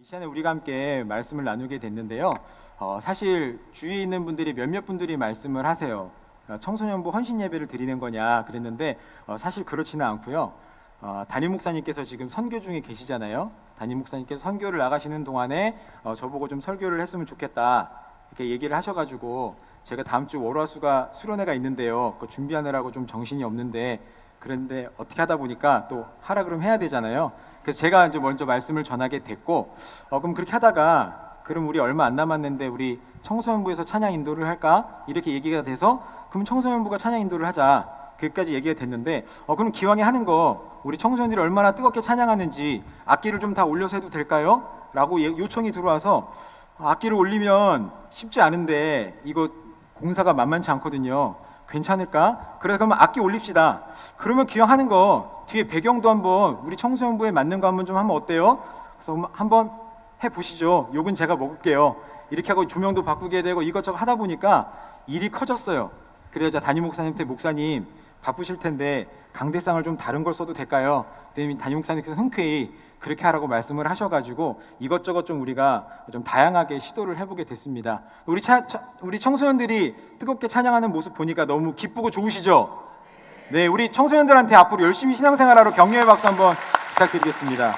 이 시간에 우리가 함께 말씀을 나누게 됐는데요. 사실 주위에 있는 분들이 몇몇 분들이 말씀을 하세요. 청소년부 헌신 예배를 드리는 거냐 그랬는데 사실 그렇지는 않고요. 담임 목사님께서 지금 선교 중에 계시잖아요. 담임 목사님께서 선교를 나가시는 동안에 저보고 좀 설교를 했으면 좋겠다 이렇게 얘기를 하셔가지고 제가 다음 주 월화수가 수련회가 있는데요. 그거 준비하느라고 좀 정신이 없는데 그런데 어떻게 하다 보니까 또 하라 그러면 해야 되잖아요. 그래서 제가 이제 먼저 말씀을 전하게 됐고, 그럼 그렇게 하다가 그럼 우리 얼마 안 남았는데 우리 청소년부에서 찬양 인도를 할까? 이렇게 얘기가 돼서 그럼 청소년부가 찬양 인도를 하자. 그까지 얘기가 됐는데, 그럼 기왕에 하는 거 우리 청소년들이 얼마나 뜨겁게 찬양하는지 악기를 좀 다 올려서 해도 될까요? 라고 요청이 들어와서 악기를 올리면 쉽지 않은데 이거 공사가 만만치 않거든요. 괜찮을까? 그래 그러면 악기 올립시다. 그러면 기왕 하는 거 뒤에 배경도 한번 우리 청소년부에 맞는 거 한번 좀 하면 어때요? 그래서 한번 해보시죠. 욕은 제가 먹을게요. 이렇게 하고 조명도 바꾸게 되고 이것저것 하다 보니까 일이 커졌어요. 그래서 담임 목사님한테 목사님 바쁘실 텐데 강대상을 좀 다른 걸 써도 될까요? 담임 목사님께서 흔쾌히 그렇게 하라고 말씀을 하셔가지고 이것저것 좀 우리가 좀 다양하게 시도를 해보게 됐습니다. 우리 청소년들이 뜨겁게 찬양하는 모습 보니까 너무 기쁘고 좋으시죠? 네, 우리 청소년들한테 앞으로 열심히 신앙생활하러 격려의 박수 한번 부탁드리겠습니다.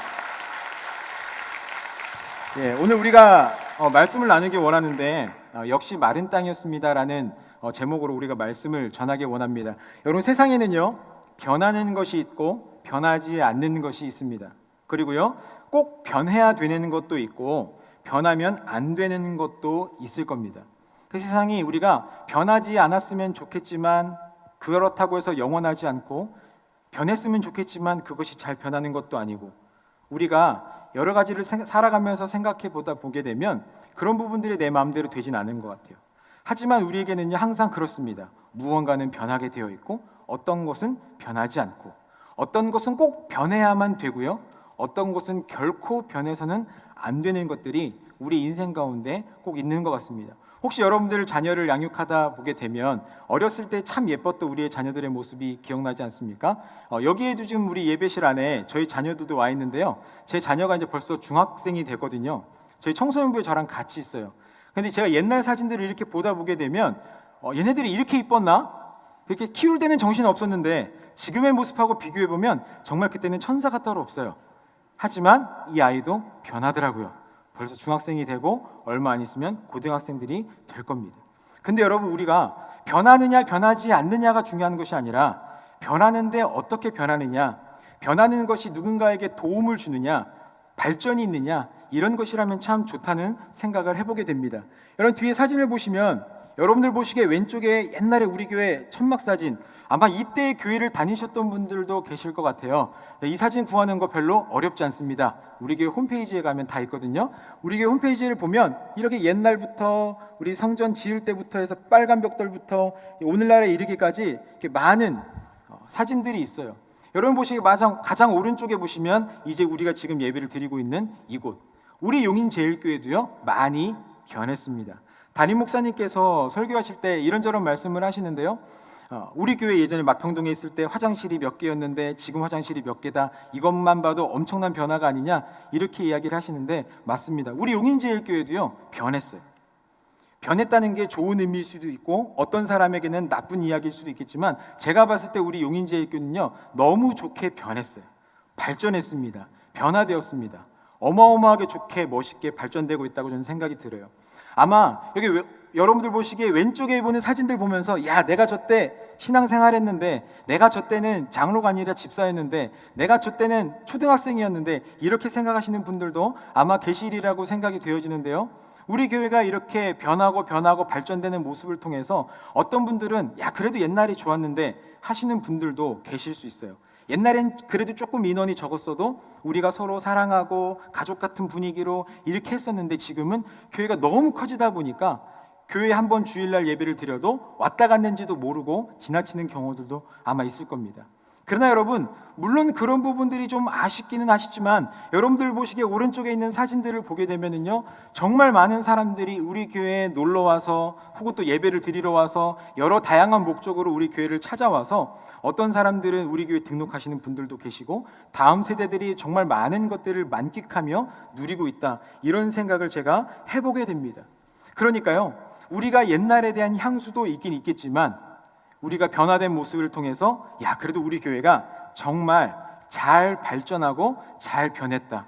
네, 오늘 우리가 말씀을 나누기 원하는데 역시 마른 땅이었습니다라는 제목으로 우리가 말씀을 전하기 원합니다. 여러분 세상에는요 변하는 것이 있고 변하지 않는 것이 있습니다. 그리고요 꼭 변해야 되는 것도 있고 변하면 안 되는 것도 있을 겁니다. 그 세상이 우리가 변하지 않았으면 좋겠지만 그렇다고 해서 영원하지 않고 변했으면 좋겠지만 그것이 잘 변하는 것도 아니고 우리가 여러 가지를 살아가면서 생각해 보게 되면 그런 부분들이 내 마음대로 되진 않은 것 같아요. 하지만 우리에게는요 항상 그렇습니다. 무언가는 변하게 되어 있고 어떤 것은 변하지 않고 어떤 것은 꼭 변해야만 되고요 어떤 것은 결코 변해서는 안 되는 것들이 우리 인생 가운데 꼭 있는 것 같습니다. 혹시 여러분들 자녀를 양육하다 보게 되면 어렸을 때 참 예뻤던 우리의 자녀들의 모습이 기억나지 않습니까? 여기에도 지금 우리 예배실 안에 저희 자녀들도 와 있는데요. 제 자녀가 이제 벌써 중학생이 됐거든요. 저희 청소년부에 저랑 같이 있어요. 근데 제가 옛날 사진들을 이렇게 보다 보게 되면 얘네들이 이렇게 이뻤나? 이렇게 키울 때는 정신 없었는데 지금의 모습하고 비교해 보면 정말 그때는 천사가 따로 없어요. 하지만 이 아이도 변하더라고요. 벌써 중학생이 되고 얼마 안 있으면 고등학생들이 될 겁니다. 근데 여러분 우리가 변하느냐 변하지 않느냐가 중요한 것이 아니라 변하는데 어떻게 변하느냐, 변하는 것이 누군가에게 도움을 주느냐, 발전이 있느냐 이런 것이라면 참 좋다는 생각을 해보게 됩니다. 여러분 뒤에 사진을 보시면 여러분들 보시기에 왼쪽에 옛날에 우리 교회 천막 사진, 아마 이때 교회를 다니셨던 분들도 계실 것 같아요. 이 사진 구하는 거 별로 어렵지 않습니다. 우리 교회 홈페이지에 가면 다 있거든요. 우리 교회 홈페이지를 보면 이렇게 옛날부터 우리 성전 지을 때부터 해서 빨간 벽돌부터 오늘날에 이르기까지 이렇게 많은 사진들이 있어요. 여러분 보시기에 가장 오른쪽에 보시면 이제 우리가 지금 예배를 드리고 있는 이곳, 우리 용인제일교회도요 많이 변했습니다. 담임 목사님께서 설교하실 때 이런저런 말씀을 하시는데요. 우리 교회 예전에 막평동에 있을 때 화장실이 몇 개였는데 지금 화장실이 몇 개다. 이것만 봐도 엄청난 변화가 아니냐 이렇게 이야기를 하시는데 맞습니다. 우리 용인제일교회도요 변했어요. 변했다는 게 좋은 의미일 수도 있고 어떤 사람에게는 나쁜 이야기일 수도 있겠지만 제가 봤을 때 우리 용인제일교회는요 너무 좋게 변했어요. 발전했습니다. 변화되었습니다. 어마어마하게 좋게 멋있게 발전되고 있다고 저는 생각이 들어요. 아마 여기 여러분들 보시기에 왼쪽에 보는 사진들 보면서 야 내가 저때 신앙생활 했는데 내가 저때는 장로가 아니라 집사였는데 내가 저때는 초등학생이었는데 이렇게 생각하시는 분들도 아마 계시리라고 생각이 되어지는데요. 우리 교회가 이렇게 변하고 발전되는 모습을 통해서 어떤 분들은 야 그래도 옛날이 좋았는데 하시는 분들도 계실 수 있어요. 옛날엔 그래도 조금 인원이 적었어도 우리가 서로 사랑하고 가족 같은 분위기로 이렇게 했었는데 지금은 교회가 너무 커지다 보니까 교회에 한번 주일날 예배를 드려도 왔다 갔는지도 모르고 지나치는 경우들도 아마 있을 겁니다. 그러나 여러분, 물론 그런 부분들이 좀 아쉽기는 하시지만 여러분들 보시기에 오른쪽에 있는 사진들을 보게 되면은요, 정말 많은 사람들이 우리 교회에 놀러 와서 혹은 또 예배를 드리러 와서 여러 다양한 목적으로 우리 교회를 찾아와서 어떤 사람들은 우리 교회 등록하시는 분들도 계시고 다음 세대들이 정말 많은 것들을 만끽하며 누리고 있다, 이런 생각을 제가 해보게 됩니다. 그러니까요, 우리가 옛날에 대한 향수도 있긴 있겠지만 우리가 변화된 모습을 통해서 그래도 우리 교회가 정말 잘 발전하고 잘 변했다.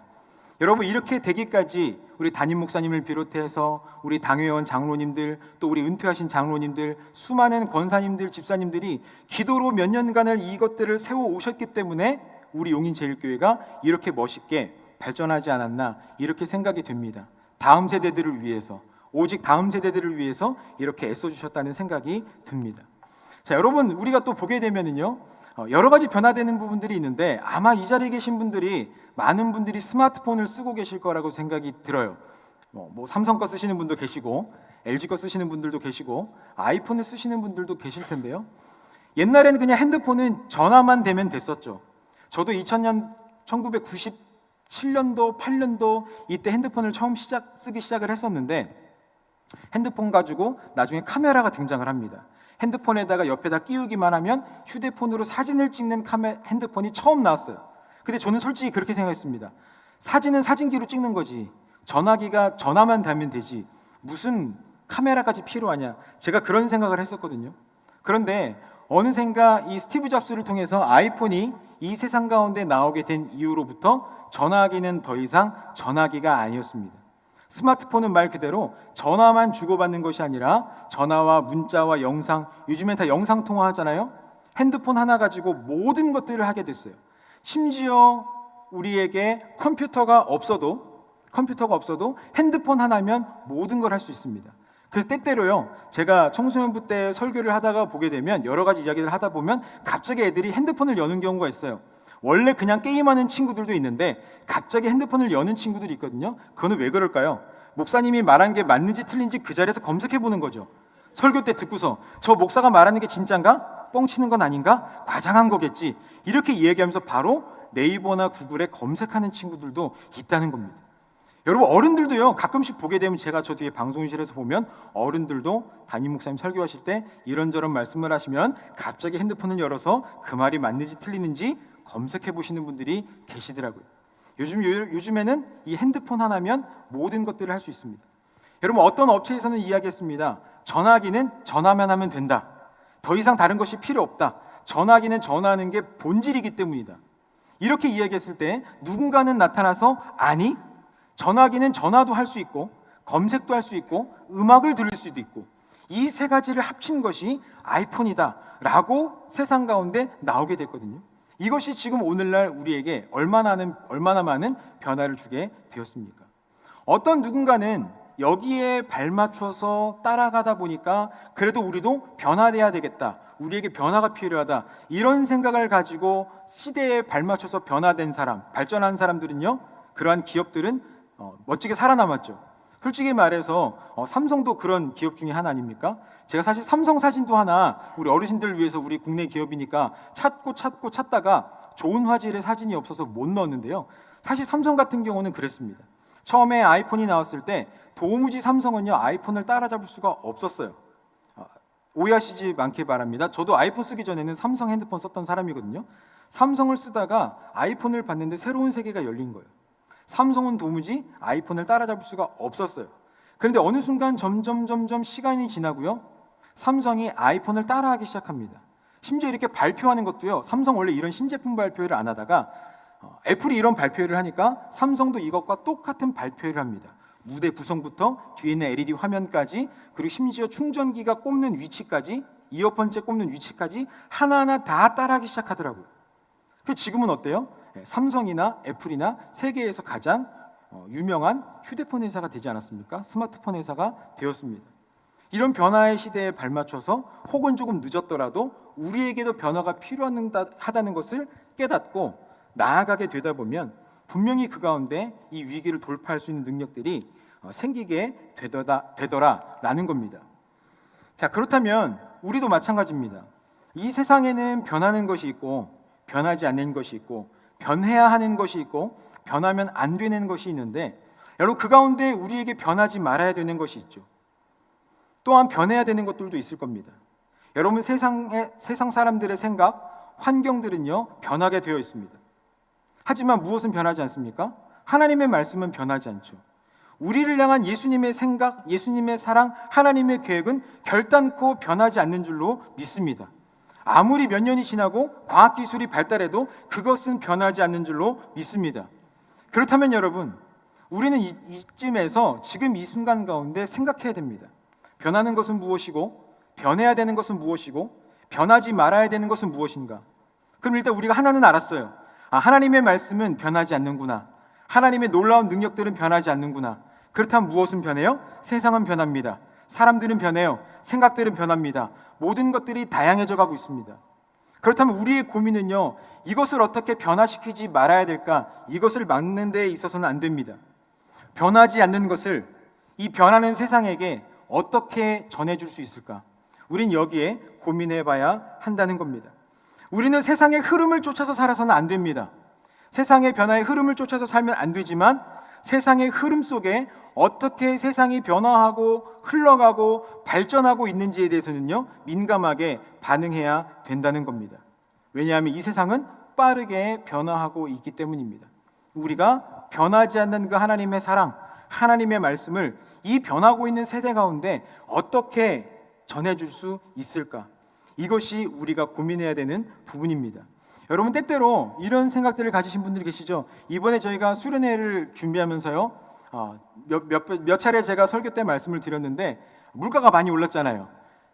여러분, 이렇게 되기까지 우리 담임 목사님을 비롯해서 우리 당회원 장로님들, 또 우리 은퇴하신 장로님들, 수많은 권사님들, 집사님들이 기도로 몇 년간을 이것들을 세워 오셨기 때문에 우리 용인제일교회가 이렇게 멋있게 발전하지 않았나, 이렇게 생각이 됩니다. 다음 세대들을 위해서, 오직 다음 세대들을 위해서 이렇게 애써주셨다는 생각이 듭니다. 자, 여러분, 우리가 또 보게 되면은요, 여러 가지 변화되는 부분들이 있는데 아마 이 자리에 계신 분들이, 많은 분들이 스마트폰을 쓰고 계실 거라고 생각이 들어요. 삼성 거 쓰시는 분도 계시고 LG 거 쓰시는 분들도 계시고 아이폰을 쓰시는 분들도 계실 텐데요. 옛날에는 그냥 핸드폰은 전화만 되면 됐었죠. 저도 1997년도, 8년도 이때 핸드폰을 처음 쓰기 시작을 했었는데, 핸드폰 가지고 나중에 카메라가 등장을 합니다. 핸드폰에다가 옆에다 끼우기만 하면 휴대폰으로 사진을 찍는 핸드폰이 처음 나왔어요. 근데 저는 솔직히 그렇게 생각했습니다. 사진은 사진기로 찍는 거지, 전화기가 전화만 되면 되지, 무슨 카메라까지 필요하냐, 제가 그런 생각을 했었거든요. 그런데 어느샌가 이 스티브 잡스를 통해서 아이폰이 이 세상 가운데 나오게 된 이후로부터 전화기는 더 이상 전화기가 아니었습니다. 스마트폰은 말 그대로 전화만 주고받는 것이 아니라 전화와 문자와 영상, 요즘엔 다 영상 통화하잖아요. 핸드폰 하나 가지고 모든 것들을 하게 됐어요. 심지어 우리에게 컴퓨터가 없어도 핸드폰 하나면 모든 걸 할 수 있습니다. 그래서 때때로요, 제가 청소년부 때 설교를 하다가 보게 되면, 여러 가지 이야기를 하다 보면 갑자기 애들이 핸드폰을 여는 경우가 있어요. 원래 그냥 게임하는 친구들도 있는데 갑자기 핸드폰을 여는 친구들이 있거든요. 그거는 왜 그럴까요? 목사님이 말한 게 맞는지 틀린지 그 자리에서 검색해 보는 거죠. 설교 때 듣고서 저 목사가 말하는 게 진짠가? 뻥치는 건 아닌가? 과장한 거겠지, 이렇게 이야기하면서 바로 네이버나 구글에 검색하는 친구들도 있다는 겁니다. 여러분, 어른들도요, 가끔씩 보게 되면, 제가 저 뒤에 방송실에서 보면 어른들도 담임 목사님 설교하실 때 이런저런 말씀을 하시면 갑자기 핸드폰을 열어서 그 말이 맞는지 틀리는지 검색해 보시는 분들이 계시더라고요. 요즘에는 이 핸드폰 하나면 모든 것들을 할 수 있습니다. 여러분, 어떤 업체에서는 이야기했습니다. 전화기는 전화만 하면 된다. 더 이상 다른 것이 필요 없다. 전화기는 전화하는 게 본질이기 때문이다. 이렇게 이야기했을 때 누군가는 나타나서, 아니, 전화기는 전화도 할 수 있고 검색도 할 수 있고 음악을 들을 수도 있고 이 세 가지를 합친 것이 아이폰이다 라고 세상 가운데 나오게 됐거든요. 이것이 지금 오늘날 우리에게 얼마나 많은 변화를 주게 되었습니까? 어떤 누군가는 여기에 발맞춰서 따라가다 보니까 그래도 우리도 변화돼야 되겠다, 우리에게 변화가 필요하다, 이런 생각을 가지고 시대에 발맞춰서 변화된 사람, 발전한 사람들은요, 그러한 기업들은 멋지게 살아남았죠. 솔직히 말해서 삼성도 그런 기업 중에 하나 아닙니까? 제가 사실 삼성 사진도 하나 우리 어르신들 위해서, 우리 국내 기업이니까 찾다가 좋은 화질의 사진이 없어서 못 넣었는데요. 사실 삼성 같은 경우는 그랬습니다. 처음에 아이폰이 나왔을 때 도무지 삼성은요, 아이폰을 따라잡을 수가 없었어요. 오해하시지 않길 바랍니다. 저도 아이폰 쓰기 전에는 삼성 핸드폰 썼던 사람이거든요. 삼성을 쓰다가 아이폰을 봤는데 새로운 세계가 열린 거예요. 삼성은 도무지 아이폰을 따라잡을 수가 없었어요. 그런데 어느 순간 점점 시간이 지나고요, 삼성이 아이폰을 따라하기 시작합니다. 심지어 이렇게 발표하는 것도요, 삼성 원래 이런 신제품 발표를 안 하다가 애플이 이런 발표를 하니까 삼성도 이것과 똑같은 발표를 합니다. 무대 구성부터 뒤에 있는 LED 화면까지, 그리고 심지어 충전기가 꼽는 위치까지, 이어폰째 꼽는 위치까지 하나하나 다 따라하기 시작하더라고요. 지금은 어때요? 삼성이나 애플이나 세계에서 가장 유명한 휴대폰 회사가 되지 않았습니까? 스마트폰 회사가 되었습니다. 이런 변화의 시대에 발맞춰서 혹은 조금 늦었더라도 우리에게도 변화가 필요하다는 것을 깨닫고 나아가게 되다 보면 분명히 그 가운데 이 위기를 돌파할 수 있는 능력들이 생기게 되더라라는 겁니다. 자, 그렇다면 우리도 마찬가지입니다. 이 세상에는 변하는 것이 있고 변하지 않는 것이 있고, 변해야 하는 것이 있고, 변하면 안 되는 것이 있는데, 여러분 그 가운데 우리에게 변하지 말아야 되는 것이 있죠. 또한 변해야 되는 것들도 있을 겁니다. 여러분 세상 사람들의 생각, 환경들은요 변하게 되어 있습니다. 하지만 무엇은 변하지 않습니까? 하나님의 말씀은 변하지 않죠. 우리를 향한 예수님의 생각, 예수님의 사랑, 하나님의 계획은 결단코 변하지 않는 줄로 믿습니다. 아무리 몇 년이 지나고 과학기술이 발달해도 그것은 변하지 않는 줄로 믿습니다. 그렇다면 여러분, 우리는 이쯤에서 지금 이 순간 가운데 생각해야 됩니다. 변하는 것은 무엇이고, 변해야 되는 것은 무엇이고, 변하지 말아야 되는 것은 무엇인가? 그럼 일단 우리가 하나는 알았어요. 하나님의 말씀은 변하지 않는구나. 하나님의 놀라운 능력들은 변하지 않는구나. 그렇다면 무엇은 변해요? 세상은 변합니다. 사람들은 변해요. 생각들은 변합니다. 모든 것들이 다양해져 가고 있습니다. 그렇다면 우리의 고민은요, 이것을 어떻게 변화시키지 말아야 될까? 이것을 막는 데 있어서는 안 됩니다. 변하지 않는 것을 이 변하는 세상에게 어떻게 전해줄 수 있을까? 우린 여기에 고민해 봐야 한다는 겁니다. 우리는 세상의 흐름을 쫓아서 살아서는 안 됩니다. 세상의 변화의 흐름을 쫓아서 살면 안 되지만 세상의 흐름 속에 어떻게 세상이 변화하고 흘러가고 발전하고 있는지에 대해서는요 민감하게 반응해야 된다는 겁니다. 왜냐하면 이 세상은 빠르게 변화하고 있기 때문입니다. 우리가 변하지 않는 그 하나님의 사랑, 하나님의 말씀을 이 변하고 있는 세대 가운데 어떻게 전해줄 수 있을까? 이것이 우리가 고민해야 되는 부분입니다. 여러분 때때로 이런 생각들을 가지신 분들이 계시죠. 이번에 저희가 수련회를 준비하면서요 몇 차례 제가 설교 때 말씀을 드렸는데 물가가 많이 올랐잖아요.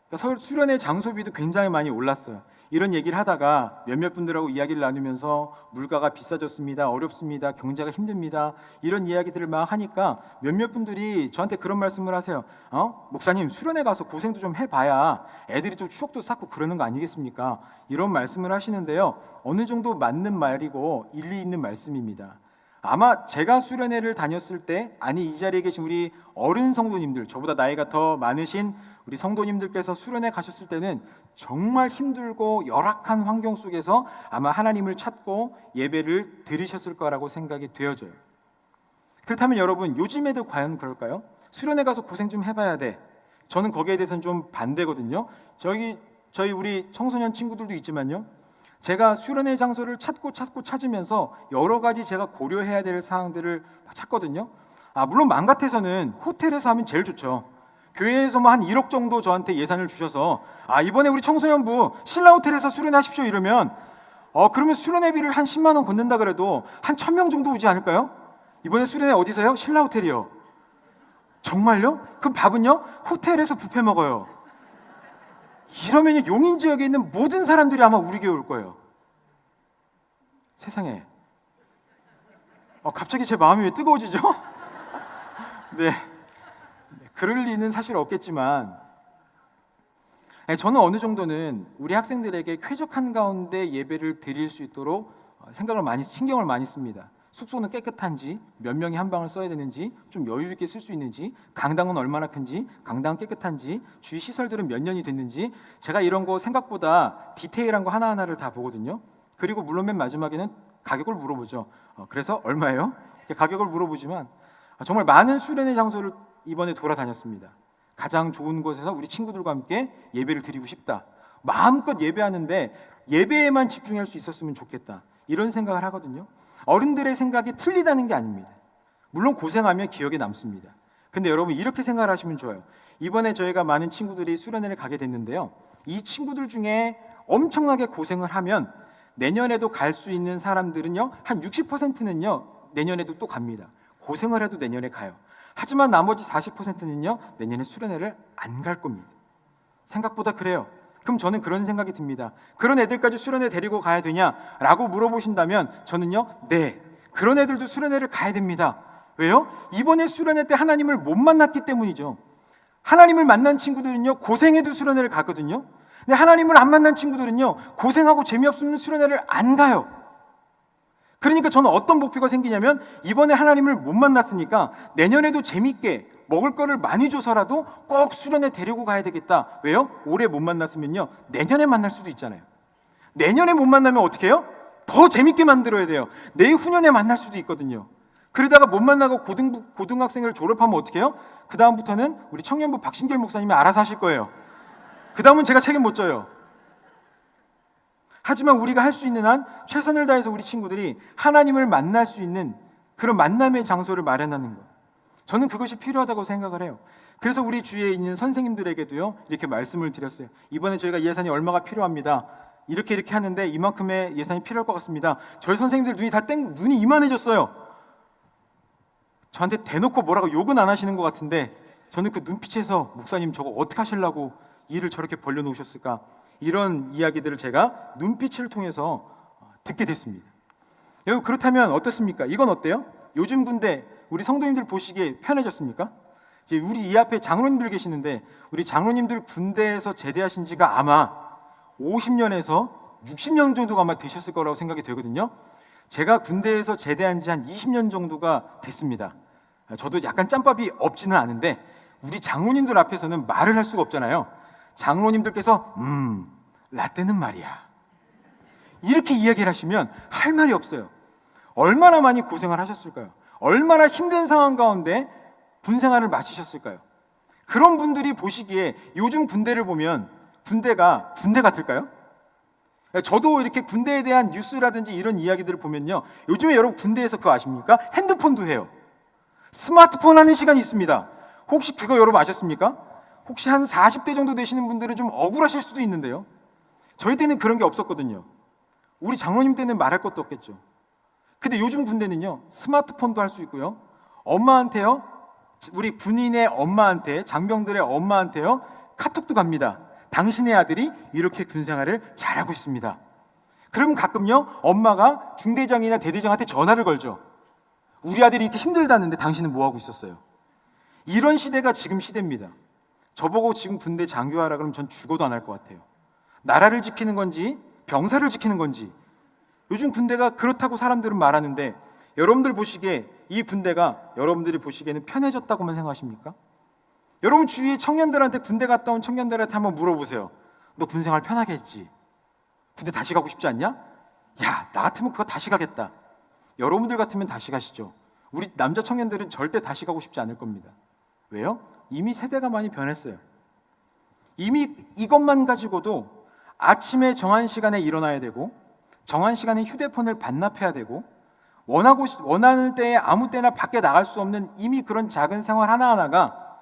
그러니까 수련회 장소비도 굉장히 많이 올랐어요. 이런 얘기를 하다가 몇몇 분들하고 이야기를 나누면서 물가가 비싸졌습니다, 어렵습니다, 경제가 힘듭니다, 이런 이야기들을 막 하니까 몇몇 분들이 저한테 그런 말씀을 하세요. 목사님, 수련회 가서 고생도 좀 해봐야 애들이 좀 추억도 쌓고 그러는 거 아니겠습니까? 이런 말씀을 하시는데요, 어느 정도 맞는 말이고 일리 있는 말씀입니다. 아마 제가 수련회를 다녔을 때, 아니 이 자리에 계신 우리 어른 성도님들, 저보다 나이가 더 많으신 우리 성도님들께서 수련회 가셨을 때는 정말 힘들고 열악한 환경 속에서 아마 하나님을 찾고 예배를 드리셨을 거라고 생각이 되어져요. 그렇다면 여러분, 요즘에도 과연 그럴까요? 수련회 가서 고생 좀 해봐야 돼. 저는 거기에 대해서는 좀 반대거든요. 저희 우리 청소년 친구들도 있지만요, 제가 수련회 장소를 찾으면서 여러 가지 제가 고려해야 될 사항들을 찾거든요. 물론 마음 같아서는 호텔에서 하면 제일 좋죠. 교회에서 뭐 한 1억 정도 저한테 예산을 주셔서 이번에 우리 청소년부 신라호텔에서 수련회 하십시오 이러면 그러면 수련회비를 한 10만 원 걷는다 그래도 한 1000명 정도 오지 않을까요? 이번에 수련회 어디서요? 신라호텔이요. 정말요? 그럼 밥은요? 호텔에서 뷔페 먹어요. 이러면 용인 지역에 있는 모든 사람들이 아마 우리 교회 올 거예요. 세상에. 갑자기 제 마음이 왜 뜨거워지죠? 네. 그럴 리는 사실 없겠지만 저는 어느 정도는 우리 학생들에게 쾌적한 가운데 예배를 드릴 수 있도록 신경을 많이 씁니다. 숙소는 깨끗한지, 몇 명이 한 방을 써야 되는지, 좀 여유 있게 쓸 수 있는지, 강당은 얼마나 큰지, 강당은 깨끗한지, 주위 시설들은 몇 년이 됐는지, 제가 이런 거 생각보다 디테일한 거 하나하나를 다 보거든요. 그리고 물론 맨 마지막에는 가격을 물어보죠. 그래서 얼마예요? 가격을 물어보지만 정말 많은 수련회 장소를 이번에 돌아다녔습니다. 가장 좋은 곳에서 우리 친구들과 함께 예배를 드리고 싶다. 마음껏 예배하는데 예배에만 집중할 수 있었으면 좋겠다. 이런 생각을 하거든요. 어른들의 생각이 틀리다는 게 아닙니다. 물론 고생하면 기억에 남습니다. 근데 여러분 이렇게 생각을 하시면 좋아요. 이번에 저희가 많은 친구들이 수련회를 가게 됐는데요, 이 친구들 중에 엄청나게 고생을 하면 내년에도 갈 수 있는 사람들은요 한 60%는요 내년에도 또 갑니다. 고생을 해도 내년에 가요. 하지만 나머지 40%는요 내년에 수련회를 안 갈 겁니다. 생각보다 그래요. 그럼 저는 그런 생각이 듭니다. 그런 애들까지 수련회 데리고 가야 되냐라고 물어보신다면 저는요, 네, 그런 애들도 수련회를 가야 됩니다. 왜요? 이번에 수련회 때 하나님을 못 만났기 때문이죠. 하나님을 만난 친구들은요 고생해도 수련회를 가거든요. 근데 하나님을 안 만난 친구들은요 고생하고 재미없으면 수련회를 안 가요. 그러니까 저는 어떤 목표가 생기냐면, 이번에 하나님을 못 만났으니까 내년에도 재밌게 먹을 거를 많이 줘서라도 꼭 수련회 데리고 가야 되겠다. 왜요? 올해 못 만났으면요 내년에 만날 수도 있잖아요. 내년에 못 만나면 어떻게 해요? 더 재밌게 만들어야 돼요. 내후년에 만날 수도 있거든요. 그러다가 못 만나고 고등학생을 졸업하면 어떻게 해요? 그 다음부터는 우리 청년부 박신결 목사님이 알아서 하실 거예요. 그 다음은 제가 책임 못 져요. 하지만 우리가 할 수 있는 한 최선을 다해서 우리 친구들이 하나님을 만날 수 있는 그런 만남의 장소를 마련하는 것, 저는 그것이 필요하다고 생각을 해요. 그래서 우리 주위에 있는 선생님들에게도요, 이렇게 말씀을 드렸어요. 이번에 저희가 예산이 얼마가 필요합니다. 이렇게 하는데 이만큼의 예산이 필요할 것 같습니다. 저희 선생님들 눈이 이만해졌어요. 저한테 대놓고 뭐라고 욕은 안 하시는 것 같은데 저는 그 눈빛에서 목사님 저거 어떻게 하시려고 일을 저렇게 벌려놓으셨을까, 이런 이야기들을 제가 눈빛을 통해서 듣게 됐습니다. 여러분, 그렇다면 어떻습니까? 이건 어때요? 요즘 군대 우리 성도님들 보시기에 편해졌습니까? 이제 우리 이 앞에 장로님들 계시는데 우리 장로님들 군대에서 제대하신 지가 아마 50년에서 60년 정도가 아마 되셨을 거라고 생각이 되거든요. 제가 군대에서 제대한 지 한 20년 정도가 됐습니다. 저도 약간 짬밥이 없지는 않은데 우리 장로님들 앞에서는 말을 할 수가 없잖아요. 장로님들께서 라떼는 말이야, 이렇게 이야기를 하시면 할 말이 없어요. 얼마나 많이 고생을 하셨을까요? 얼마나 힘든 상황 가운데 군 생활을 마치셨을까요? 그런 분들이 보시기에 요즘 군대를 보면 군대 같을까요? 저도 이렇게 군대에 대한 뉴스라든지 이런 이야기들을 보면요, 요즘에 여러분 군대에서 그거 아십니까? 핸드폰도 해요. 스마트폰 하는 시간이 있습니다. 혹시 그거 여러분 아셨습니까? 혹시 한 40대 정도 되시는 분들은 좀 억울하실 수도 있는데요, 저희 때는 그런 게 없었거든요. 우리 장로님 때는 말할 것도 없겠죠. 근데 요즘 군대는요, 스마트폰도 할 수 있고요, 엄마한테요, 우리 군인의 엄마한테, 장병들의 엄마한테요, 카톡도 갑니다. 당신의 아들이 이렇게 군생활을 잘하고 있습니다. 그럼 가끔요, 엄마가 중대장이나 대대장한테 전화를 걸죠. 우리 아들이 이렇게 힘들다는데 당신은 뭐하고 있었어요? 이런 시대가 지금 시대입니다. 저보고 지금 군대 장교하라 그러면 전 죽어도 안 할 것 같아요. 나라를 지키는 건지 병사를 지키는 건지, 요즘 군대가 그렇다고 사람들은 말하는데 여러분들 보시기에 이 군대가 여러분들이 보시기에는 편해졌다고만 생각하십니까? 여러분 주위에 청년들한테, 군대 갔다 온 청년들한테 한번 물어보세요. 너 군생활 편하게 했지? 군대 다시 가고 싶지 않냐? 야, 나 같으면 그거 다시 가겠다. 여러분들 같으면 다시 가시죠. 우리 남자 청년들은 절대 다시 가고 싶지 않을 겁니다. 왜요? 이미 세대가 많이 변했어요. 이미 이것만 가지고도 아침에 정한 시간에 일어나야 되고, 정한 시간에 휴대폰을 반납해야 되고, 원하는 때에 아무 때나 밖에 나갈 수 없는 이미 그런 작은 생활 하나하나가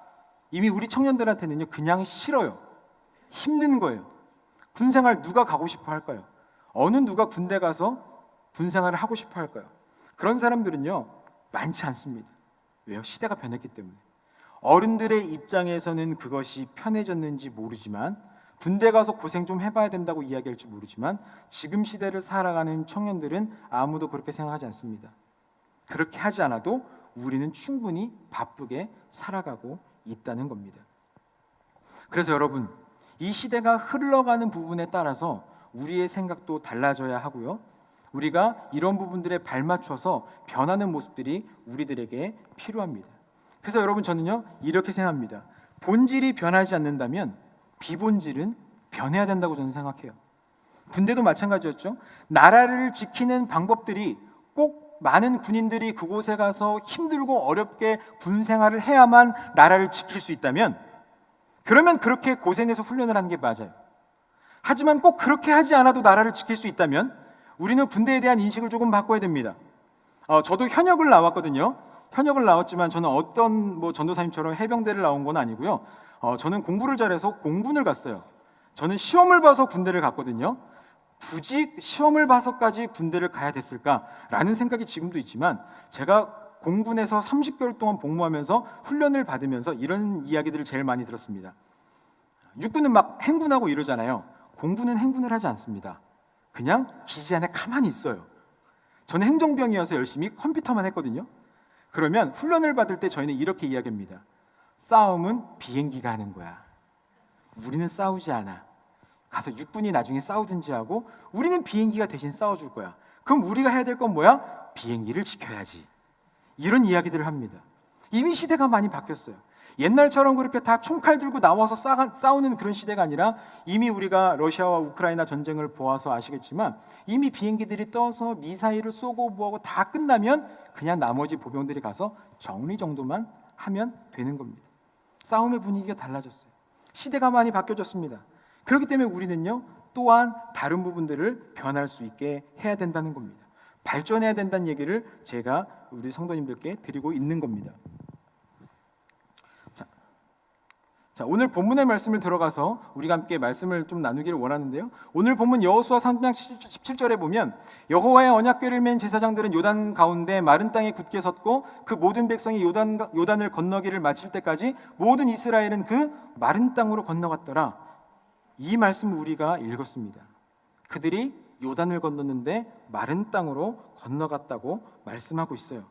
이미 우리 청년들한테는요, 그냥 싫어요. 힘든 거예요. 군생활 누가 가고 싶어 할까요? 어느 누가 군대 가서 군생활을 하고 싶어 할까요? 그런 사람들은요, 많지 않습니다. 왜요? 시대가 변했기 때문에. 어른들의 입장에서는 그것이 편해졌는지 모르지만, 군대 가서 고생 좀 해봐야 된다고 이야기할지 모르지만, 지금 시대를 살아가는 청년들은 아무도 그렇게 생각하지 않습니다. 그렇게 하지 않아도 우리는 충분히 바쁘게 살아가고 있다는 겁니다. 그래서 여러분, 이 시대가 흘러가는 부분에 따라서 우리의 생각도 달라져야 하고요, 우리가 이런 부분들에 발맞춰서 변하는 모습들이 우리들에게 필요합니다. 그래서 여러분, 저는요, 이렇게 생각합니다. 본질이 변하지 않는다면 비본질은 변해야 된다고 저는 생각해요. 군대도 마찬가지였죠. 나라를 지키는 방법들이 꼭 많은 군인들이 그곳에 가서 힘들고 어렵게 군 생활을 해야만 나라를 지킬 수 있다면, 그러면 그렇게 고생해서 훈련을 하는 게 맞아요. 하지만 꼭 그렇게 하지 않아도 나라를 지킬 수 있다면 우리는 군대에 대한 인식을 조금 바꿔야 됩니다. 저도 현역을 나왔거든요. 현역을 나왔지만 저는 어떤 전도사님처럼 해병대를 나온 건 아니고요. 저는 공부를 잘해서 공군을 갔어요. 저는 시험을 봐서 군대를 갔거든요. 굳이 시험을 봐서까지 군대를 가야 됐을까라는 생각이 지금도 있지만, 제가 공군에서 30개월 동안 복무하면서 훈련을 받으면서 이런 이야기들을 제일 많이 들었습니다. 육군은 막 행군하고 이러잖아요. 공군은 행군을 하지 않습니다. 그냥 기지 안에 가만히 있어요. 저는 행정병이어서 열심히 컴퓨터만 했거든요. 그러면 훈련을 받을 때 저희는 이렇게 이야기합니다. 싸움은 비행기가 하는 거야. 우리는 싸우지 않아. 가서 육군이 나중에 싸우든지 하고 우리는 비행기가 대신 싸워줄 거야. 그럼 우리가 해야 될 건 뭐야? 비행기를 지켜야지. 이런 이야기들을 합니다. 이미 시대가 많이 바뀌었어요. 옛날처럼 그렇게 다 총칼 들고 나와서 싸우는 그런 시대가 아니라 이미 우리가 러시아와 우크라이나 전쟁을 보아서 아시겠지만 이미 비행기들이 떠서 미사일을 쏘고 뭐하고 다 끝나면 그냥 나머지 보병들이 가서 정리 정도만 하면 되는 겁니다. 싸움의 분위기가 달라졌어요. 시대가 많이 바뀌어졌습니다. 그렇기 때문에 우리는요 또한 다른 부분들을 변할 수 있게 해야 된다는 겁니다. 발전해야 된다는 얘기를 제가 우리 성도님들께 드리고 있는 겁니다. 자, 오늘 본문의 말씀을 들어가서 우리가 함께 말씀을 좀 나누기를 원하는데요. 오늘 본문 여호수아 3장 17절에 보면 여호와의 언약궤를 맨 제사장들은 요단 가운데 마른 땅에 굳게 섰고 그 모든 백성이 요단을 건너기를 마칠 때까지 모든 이스라엘은 그 마른 땅으로 건너갔더라. 이 말씀을 우리가 읽었습니다. 그들이 요단을 건넜는데 마른 땅으로 건너갔다고 말씀하고 있어요.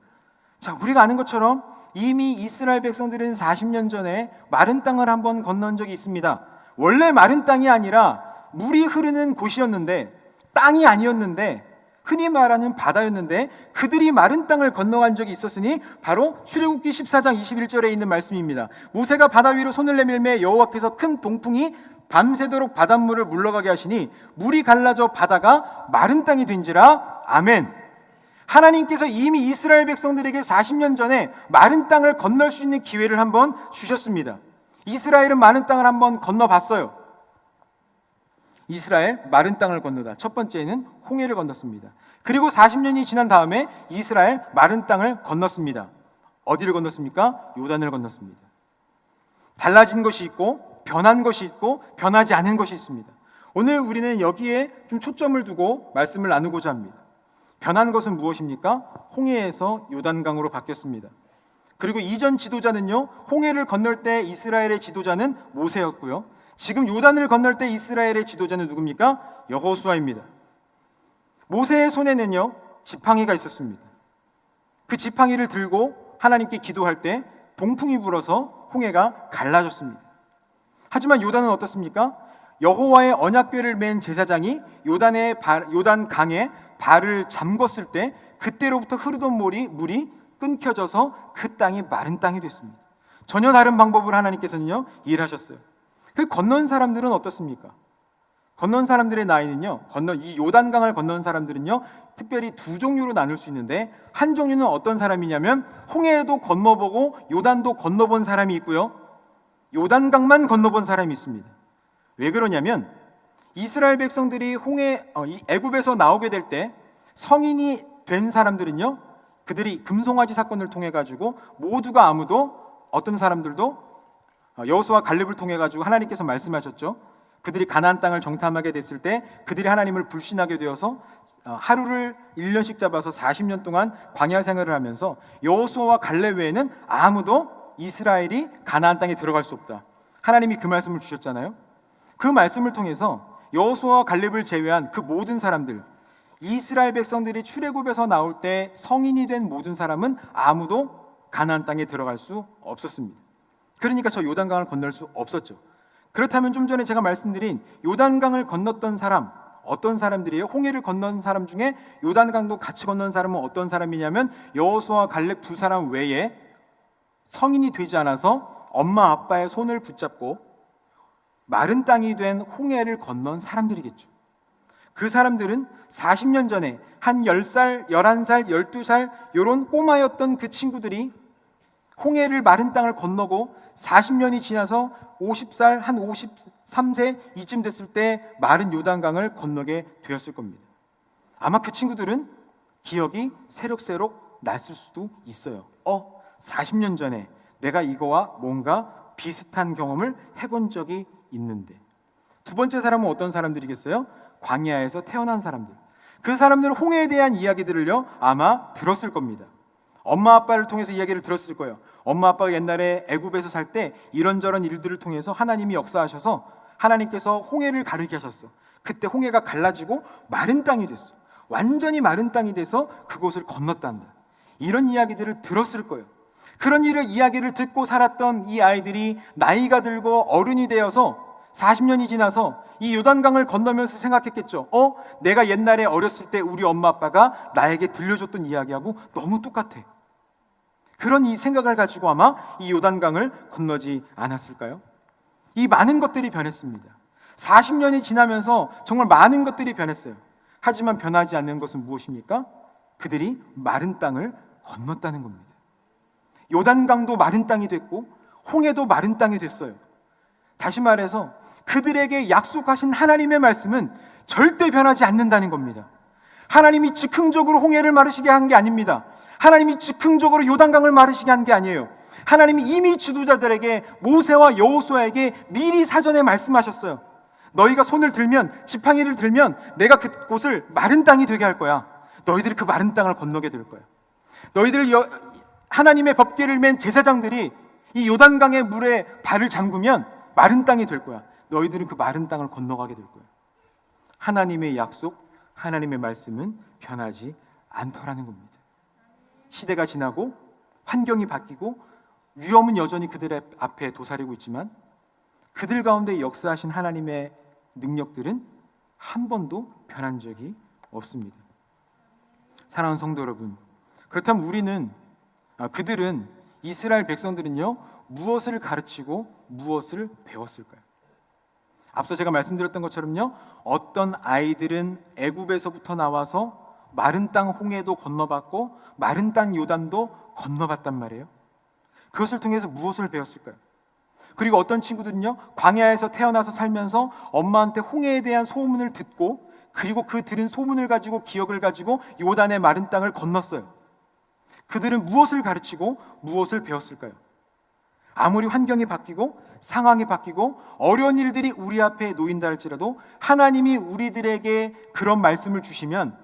자, 우리가 아는 것처럼 이미 이스라엘 백성들은 40년 전에 마른 땅을 한번 건넌 적이 있습니다. 원래 마른 땅이 아니라 물이 흐르는 곳이었는데, 땅이 아니었는데, 흔히 말하는 바다였는데 그들이 마른 땅을 건너간 적이 있었으니 바로 출애굽기 14장 21절에 있는 말씀입니다. 모세가 바다 위로 손을 내밀매 여호와께서 큰 동풍이 밤새도록 바닷물을 물러가게 하시니 물이 갈라져 바다가 마른 땅이 된지라. 아멘. 하나님께서 이미 이스라엘 백성들에게 40년 전에 마른 땅을 건널 수 있는 기회를 한번 주셨습니다. 이스라엘은 마른 땅을 한번 건너봤어요. 이스라엘 마른 땅을 건너다. 첫 번째는 홍해를 건넜습니다. 그리고 40년이 지난 다음에 이스라엘 마른 땅을 건넜습니다. 어디를 건넜습니까? 요단을 건넜습니다. 달라진 것이 있고 변한 것이 있고 변하지 않은 것이 있습니다. 오늘 우리는 여기에 좀 초점을 두고 말씀을 나누고자 합니다. 변한 것은 무엇입니까? 홍해에서 요단강으로 바뀌었습니다. 그리고 이전 지도자는요, 홍해를 건널 때 이스라엘의 지도자는 모세였고요. 지금 요단을 건널 때 이스라엘의 지도자는 누굽니까? 여호수아입니다. 모세의 손에는요, 지팡이가 있었습니다. 그 지팡이를 들고 하나님께 기도할 때 동풍이 불어서 홍해가 갈라졌습니다. 하지만 요단은 어떻습니까? 여호와의 언약궤를 맨 제사장이 요단 강에 발을 잠궜을 때 그때로부터 흐르던 물이 끊겨져서 그 땅이 마른 땅이 됐습니다. 전혀 다른 방법으로 하나님께서는요 일하셨어요. 그 건넌 사람들은 어떻습니까? 건넌 사람들의 나이는요, 이 요단강을 건넌 사람들은요 특별히 두 종류로 나눌 수 있는데, 한 종류는 어떤 사람이냐면 홍해도 건너보고 요단도 건너본 사람이 있고요, 요단강만 건너본 사람이 있습니다. 왜 그러냐면 이스라엘 백성들이 애굽에서 나오게 될 때 성인이 된 사람들은요, 그들이 금송아지 사건을 통해 가지고 모두가 아무도 어떤 사람들도 여호수아 갈렙을 통해 가지고 하나님께서 말씀하셨죠. 그들이 가나안 땅을 정탐하게 됐을 때 그들이 하나님을 불신하게 되어서 하루를 1년씩 잡아서 40년 동안 광야 생활을 하면서 여호수아와 갈렙 외에는 아무도 이스라엘이 가나안 땅에 들어갈 수 없다. 하나님이 그 말씀을 주셨잖아요. 그 말씀을 통해서 여호수아와 갈렙을 제외한 그 모든 사람들, 이스라엘 백성들이 출애굽에서 나올 때 성인이 된 모든 사람은 아무도 가나안 땅에 들어갈 수 없었습니다. 그러니까 저 요단강을 건널 수 없었죠. 그렇다면 좀 전에 제가 말씀드린 요단강을 건넜던 사람, 어떤 사람들이에요? 홍해를 건넌 사람 중에 요단강도 같이 건넌 사람은 어떤 사람이냐면 여호수아와 갈렙 두 사람 외에 성인이 되지 않아서 엄마 아빠의 손을 붙잡고 마른 땅이 된 홍해를 건넌 사람들이겠죠. 그 사람들은 40년 전에 한 10살, 11살, 12살 이런 꼬마였던 그 친구들이 홍해를 마른 땅을 건너고 40년이 지나서 50살, 한 53세 이쯤 됐을 때 마른 요단강을 건너게 되었을 겁니다. 아마 그 친구들은 기억이 새록새록 났을 수도 있어요. 40년 전에 내가 이거와 뭔가 비슷한 경험을 해본 적이 있는데. 두 번째 사람은 어떤 사람들이겠어요? 광야에서 태어난 사람들. 그 사람들은 홍해에 대한 이야기들을요 아마 들었을 겁니다. 엄마 아빠를 통해서 이야기를 들었을 거예요. 엄마 아빠가 옛날에 애굽에서 살 때 이런저런 일들을 통해서 하나님이 역사하셔서 하나님께서 홍해를 가르게 하셨어. 그때 홍해가 갈라지고 마른 땅이 됐어. 완전히 마른 땅이 돼서 그곳을 건넜단다. 이런 이야기들을 들었을 거예요. 그런 이야기를 듣고 살았던 이 아이들이 나이가 들고 어른이 되어서 40년이 지나서 이 요단강을 건너면서 생각했겠죠. 내가 옛날에 어렸을 때 우리 엄마 아빠가 나에게 들려줬던 이야기하고 너무 똑같아. 그런 이 생각을 가지고 아마 이 요단강을 건너지 않았을까요? 이 많은 것들이 변했습니다. 40년이 지나면서 정말 많은 것들이 변했어요. 하지만 변하지 않는 것은 무엇입니까? 그들이 마른 땅을 건넜다는 겁니다. 요단강도 마른 땅이 됐고 홍해도 마른 땅이 됐어요. 다시 말해서 그들에게 약속하신 하나님의 말씀은 절대 변하지 않는다는 겁니다. 하나님이 즉흥적으로 홍해를 마르시게 한 게 아닙니다. 하나님이 즉흥적으로 요단강을 마르시게 한 게 아니에요. 하나님이 이미 지도자들에게, 모세와 여호수아에게 미리 사전에 말씀하셨어요. 너희가 손을 들면, 지팡이를 들면 내가 그곳을 마른 땅이 되게 할 거야. 너희들이 그 마른 땅을 건너게 될 거야. 하나님의 법궤를 맨 제사장들이 이 요단강의 물에 발을 잠그면 마른 땅이 될 거야. 너희들은 그 마른 땅을 건너가게 될 거야. 하나님의 약속, 하나님의 말씀은 변하지 않더라는 겁니다. 시대가 지나고 환경이 바뀌고 위험은 여전히 그들 앞에 도사리고 있지만 그들 가운데 역사하신 하나님의 능력들은 한 번도 변한 적이 없습니다. 사랑하는 성도 여러분, 그렇다면 그들은, 이스라엘 백성들은요, 무엇을 가르치고 무엇을 배웠을까요? 앞서 제가 말씀드렸던 것처럼요, 어떤 아이들은 애굽에서부터 나와서 마른 땅 홍해도 건너봤고 마른 땅 요단도 건너봤단 말이에요. 그것을 통해서 무엇을 배웠을까요? 그리고 어떤 친구들은요, 광야에서 태어나서 살면서 엄마한테 홍해에 대한 소문을 듣고, 그리고 그 들은 소문을 가지고, 기억을 가지고 요단의 마른 땅을 건넜어요. 그들은 무엇을 가르치고 무엇을 배웠을까요? 아무리 환경이 바뀌고 상황이 바뀌고 어려운 일들이 우리 앞에 놓인다 할지라도 하나님이 우리들에게 그런 말씀을 주시면,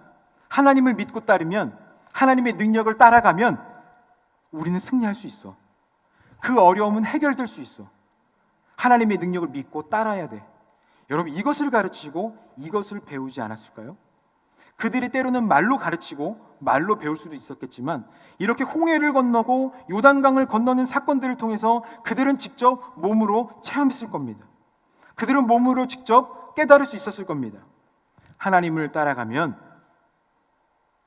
하나님을 믿고 따르면, 하나님의 능력을 따라가면 우리는 승리할 수 있어. 그 어려움은 해결될 수 있어. 하나님의 능력을 믿고 따라야 돼. 여러분, 이것을 가르치고 이것을 배우지 않았을까요? 그들이 때로는 말로 가르치고 말로 배울 수도 있었겠지만, 이렇게 홍해를 건너고 요단강을 건너는 사건들을 통해서 그들은 직접 몸으로 체험했을 겁니다. 그들은 몸으로 직접 깨달을 수 있었을 겁니다. 하나님을 따라가면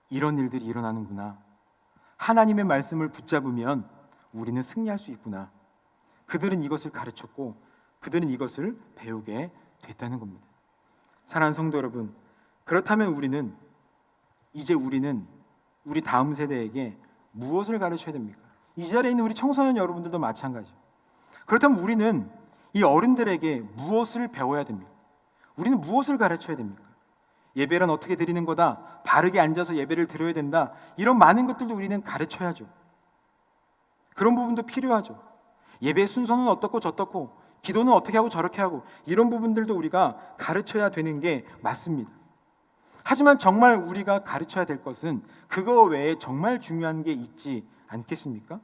이런 일들이 일어나는구나. 하나님의 말씀을 붙잡으면 우리는 승리할 수 있구나. 그들은 이것을 가르쳤고 그들은 이것을 배우게 됐다는 겁니다. 사랑하는 성도 여러분, 그렇다면 우리는 우리 다음 세대에게 무엇을 가르쳐야 됩니까? 이 자리에 있는 우리 청소년 여러분들도 마찬가지. 그렇다면 우리는 이 어른들에게 무엇을 배워야 됩니까? 우리는 무엇을 가르쳐야 됩니까? 예배는 어떻게 드리는 거다, 바르게 앉아서 예배를 드려야 된다, 이런 많은 것들도 우리는 가르쳐야죠. 그런 부분도 필요하죠. 예배의 순서는 어떻고 저떻고, 기도는 어떻게 하고 저렇게 하고, 이런 부분들도 우리가 가르쳐야 되는 게 맞습니다. 하지만 정말 우리가 가르쳐야 될 것은 그거 외에 정말 중요한 게 있지 않겠습니까?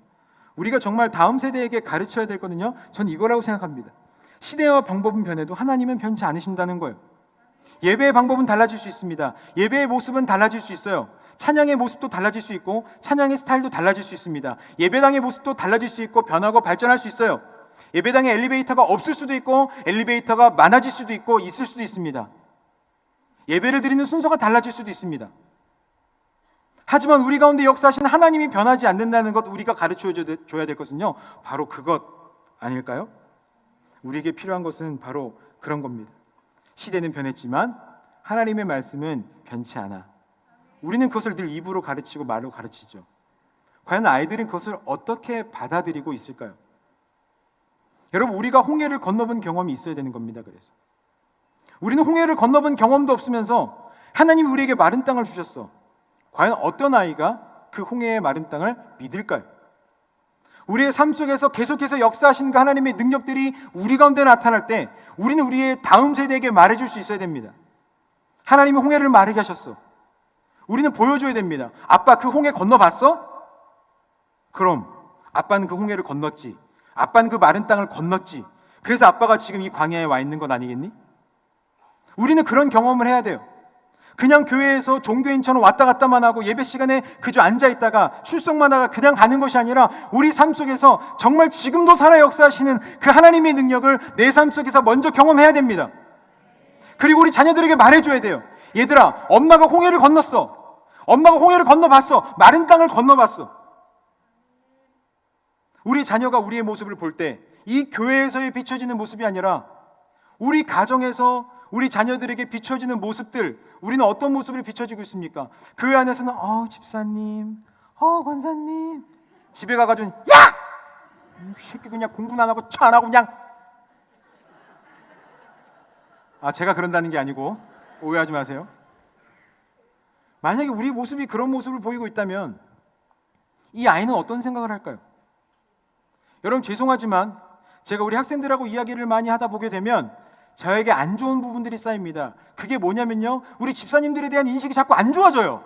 우리가 정말 다음 세대에게 가르쳐야 될 거는요, 전 이거라고 생각합니다. 시대와 방법은 변해도 하나님은 변치 않으신다는 거예요. 예배의 방법은 달라질 수 있습니다. 예배의 모습은 달라질 수 있어요. 찬양의 모습도 달라질 수 있고 찬양의 스타일도 달라질 수 있습니다. 예배당의 모습도 달라질 수 있고 변하고 발전할 수 있어요. 예배당에 엘리베이터가 없을 수도 있고 엘리베이터가 많아질 수도 있고 있을 수도 있습니다. 예배를 드리는 순서가 달라질 수도 있습니다. 하지만 우리 가운데 역사하시는 하나님이 변하지 않는다는 것, 우리가 가르쳐줘야 될 것은요, 바로 그것 아닐까요? 우리에게 필요한 것은 바로 그런 겁니다. 시대는 변했지만 하나님의 말씀은 변치 않아. 우리는 그것을 늘 입으로 가르치고 말로 가르치죠. 과연 아이들은 그것을 어떻게 받아들이고 있을까요? 여러분, 우리가 홍해를 건너본 경험이 있어야 되는 겁니다. 그래서 우리는 홍해를 건너본 경험도 없으면서 하나님이 우리에게 마른 땅을 주셨어. 과연 어떤 아이가 그 홍해의 마른 땅을 믿을까요? 우리의 삶 속에서 계속해서 역사하신 그 하나님의 능력들이 우리 가운데 나타날 때 우리는 우리의 다음 세대에게 말해줄 수 있어야 됩니다. 하나님이 홍해를 마르게 하셨어. 우리는 보여줘야 됩니다. 아빠, 그 홍해 건너봤어? 그럼 아빠는 그 홍해를 건넜지. 아빠는 그 마른 땅을 건넜지. 그래서 아빠가 지금 이 광야에 와 있는 건 아니겠니? 우리는 그런 경험을 해야 돼요. 그냥 교회에서 종교인처럼 왔다 갔다만 하고 예배 시간에 그저 앉아있다가 출석만 하다가 그냥 가는 것이 아니라 우리 삶 속에서 정말 지금도 살아 역사하시는 그 하나님의 능력을 내 삶 속에서 먼저 경험해야 됩니다. 그리고 우리 자녀들에게 말해줘야 돼요. 얘들아, 엄마가 홍해를 건넜어. 엄마가 홍해를 건너봤어. 마른 땅을 건너봤어. 우리 자녀가 우리의 모습을 볼 때 이 교회에서의 비춰지는 모습이 아니라 우리 가정에서 우리 자녀들에게 비춰지는 모습들, 우리는 어떤 모습을 비춰지고 있습니까? 교회 안에서는 집사님, 권사님, 집에 가가지고 야! 이 새끼 그냥 공부는 안 하고 안 하고 그냥. 제가 그런다는 게 아니고 오해하지 마세요. 만약에 우리 모습이 그런 모습을 보이고 있다면 이 아이는 어떤 생각을 할까요? 여러분, 죄송하지만 제가 우리 학생들하고 이야기를 많이 하다 보게 되면 저에게 안 좋은 부분들이 쌓입니다. 그게 뭐냐면요, 우리 집사님들에 대한 인식이 자꾸 안 좋아져요.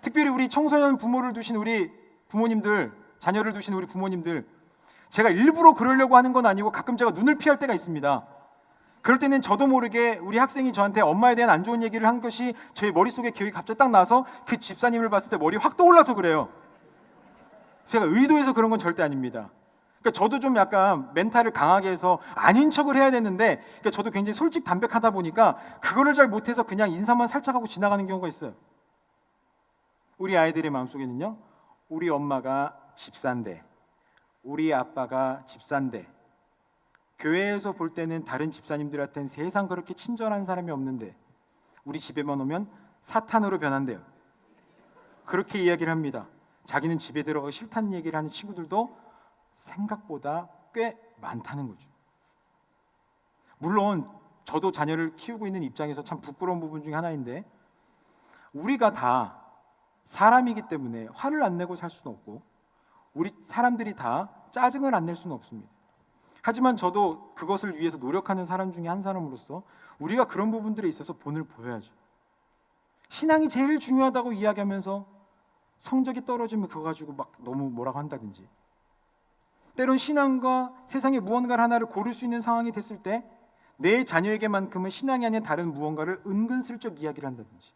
특별히 우리 청소년 부모를 두신 우리 부모님들, 자녀를 두신 우리 부모님들, 제가 일부러 그러려고 하는 건 아니고 가끔 제가 눈을 피할 때가 있습니다. 그럴 때는 저도 모르게 우리 학생이 저한테 엄마에 대한 안 좋은 얘기를 한 것이 저의 머릿속에 기억이 갑자기 딱 나서 그 집사님을 봤을 때 머리 확 떠올라서 그래요. 제가 의도해서 그런 건 절대 아닙니다. 그러니까 저도 좀 약간 멘탈을 강하게 해서 아닌 척을 해야 되는데, 그러니까 저도 굉장히 솔직 담백하다 보니까 그거를 잘 못해서 그냥 인사만 살짝 하고 지나가는 경우가 있어요. 우리 아이들의 마음속에는요, 우리 엄마가 집사인데, 우리 아빠가 집사인데, 교회에서 볼 때는 다른 집사님들한테는 세상 그렇게 친절한 사람이 없는데 우리 집에만 오면 사탄으로 변한대요. 그렇게 이야기를 합니다. 자기는 집에 들어가기 싫다는 얘기를 하는 친구들도 생각보다 꽤 많다는 거죠. 물론 저도 자녀를 키우고 있는 입장에서 참 부끄러운 부분 중에 하나인데, 우리가 다 사람이기 때문에 화를 안 내고 살 수는 없고 우리 사람들이 다 짜증을 안 낼 수는 없습니다. 하지만 저도 그것을 위해서 노력하는 사람 중에 한 사람으로서 우리가 그런 부분들에 있어서 본을 보여야죠. 신앙이 제일 중요하다고 이야기하면서 성적이 떨어지면 그거 가지고 막 너무 뭐라고 한다든지, 때론 신앙과 세상의 무언가 하나를 고를 수 있는 상황이 됐을 때 내 자녀에게만큼은 신앙이 아닌 다른 무언가를 은근슬쩍 이야기를 한다든지.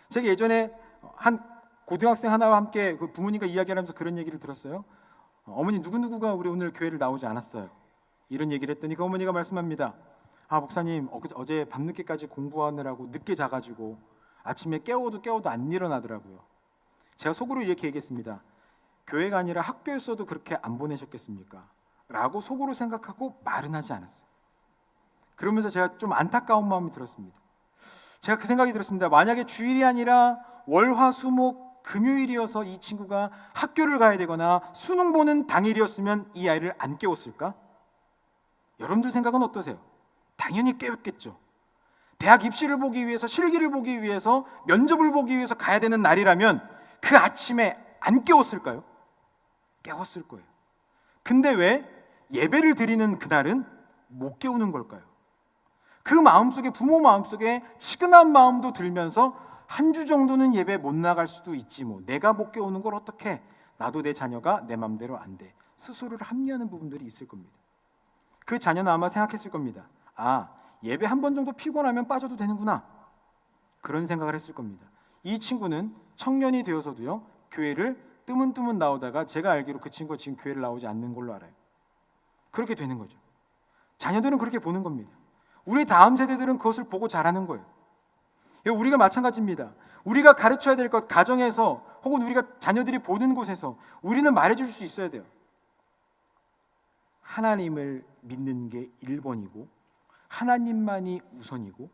제가 예전에 한 고등학생 하나와 함께 그 부모님과 이야기를 하면서 그런 얘기를 들었어요. 어머니, 누구누구가 우리 오늘 교회를 나오지 않았어요. 이런 얘기를 했더니 그 어머니가 말씀합니다. 목사님, 어제 밤늦게까지 공부하느라고 늦게 자가지고 아침에 깨워도 안 일어나더라고요. 제가 속으로 이렇게 얘기했습니다. 교회가 아니라 학교였어도 그렇게 안 보내셨겠습니까? 라고 속으로 생각하고 말은 하지 않았어요. 그러면서 제가 좀 안타까운 마음이 들었습니다. 제가 그 생각이 들었습니다. 만약에 주일이 아니라 월, 화, 수, 목, 금요일이어서 이 친구가 학교를 가야 되거나 수능 보는 당일이었으면 이 아이를 안 깨웠을까? 여러분들 생각은 어떠세요? 당연히 깨웠겠죠. 대학 입시를 보기 위해서, 실기를 보기 위해서, 면접을 보기 위해서 가야 되는 날이라면 그 아침에 안 깨웠을까요? 깨웠을 거예요. 근데 왜 예배를 드리는 그날은 못 깨우는 걸까요? 그 마음속에, 부모 마음속에 치근한 마음도 들면서 한 주 정도는 예배 못 나갈 수도 있지, 뭐 내가 못 깨우는 걸 어떡해, 나도 내 자녀가 내 맘대로 안 돼, 스스로를 합리하는 부분들이 있을 겁니다. 그 자녀는 아마 생각했을 겁니다. 예배 한 번 정도 피곤하면 빠져도 되는구나, 그런 생각을 했을 겁니다. 이 친구는 청년이 되어서도요, 교회를 뜨문뜨문 나오다가 제가 알기로 그 친구가 지금 교회를 나오지 않는 걸로 알아요. 그렇게 되는 거죠. 자녀들은 그렇게 보는 겁니다. 우리 다음 세대들은 그것을 보고 자라는 거예요. 우리가 마찬가지입니다. 우리가 가르쳐야 될 것, 가정에서 혹은 우리가 자녀들이 보는 곳에서 우리는 말해줄 수 있어야 돼요. 하나님을 믿는 게 1번이고 하나님만이 우선이고,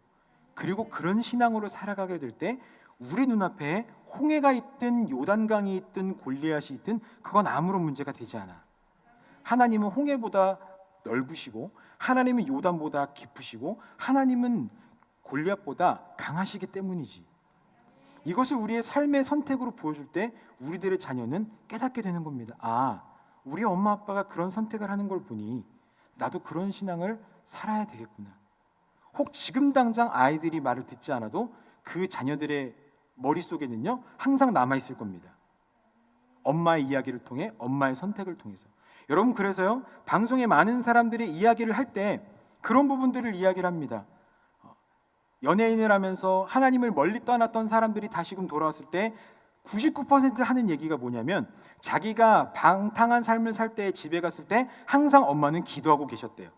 그리고 그런 신앙으로 살아가게 될 때 우리 눈앞에 홍해가 있든 요단강이 있든 골리앗이 있든 그건 아무런 문제가 되지 않아. 하나님은 홍해보다 넓으시고, 하나님은 요단보다 깊으시고, 하나님은 골리앗보다 강하시기 때문이지. 이것을 우리의 삶의 선택으로 보여줄 때 우리들의 자녀는 깨닫게 되는 겁니다. 우리 엄마 아빠가 그런 선택을 하는 걸 보니 나도 그런 신앙을 살아야 되겠구나. 혹 지금 당장 아이들이 말을 듣지 않아도 그 자녀들의 머릿속에는요 항상 남아있을 겁니다. 엄마의 이야기를 통해, 엄마의 선택을 통해서. 여러분, 그래서요 방송에 많은 사람들이 이야기를 할 때 그런 부분들을 이야기를 합니다. 연예인을 하면서 하나님을 멀리 떠났던 사람들이 다시금 돌아왔을 때 99% 하는 얘기가 뭐냐면, 자기가 방탕한 삶을 살 때, 집에 갔을 때 항상 엄마는 기도하고 계셨대요.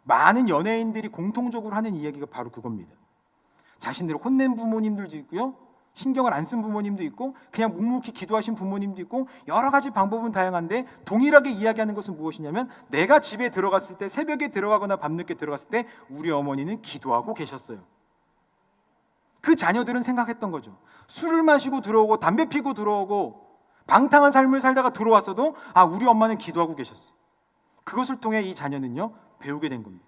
많은 연예인들이 공통적으로 하는 이야기가 바로 그겁니다. 자신들을 혼낸 부모님들도 있고요, 신경을 안 쓴 부모님도 있고 그냥 묵묵히 기도하신 부모님도 있고 여러 가지 방법은 다양한데 동일하게 이야기하는 것은 무엇이냐면 내가 집에 들어갔을 때 새벽에 들어가거나 밤늦게 들어갔을 때 우리 어머니는 기도하고 계셨어요. 그 자녀들은 생각했던 거죠. 술을 마시고 들어오고 담배 피고 들어오고 방탕한 삶을 살다가 들어왔어도 우리 엄마는 기도하고 계셨어요. 그것을 통해 이 자녀는요 배우게 된 겁니다.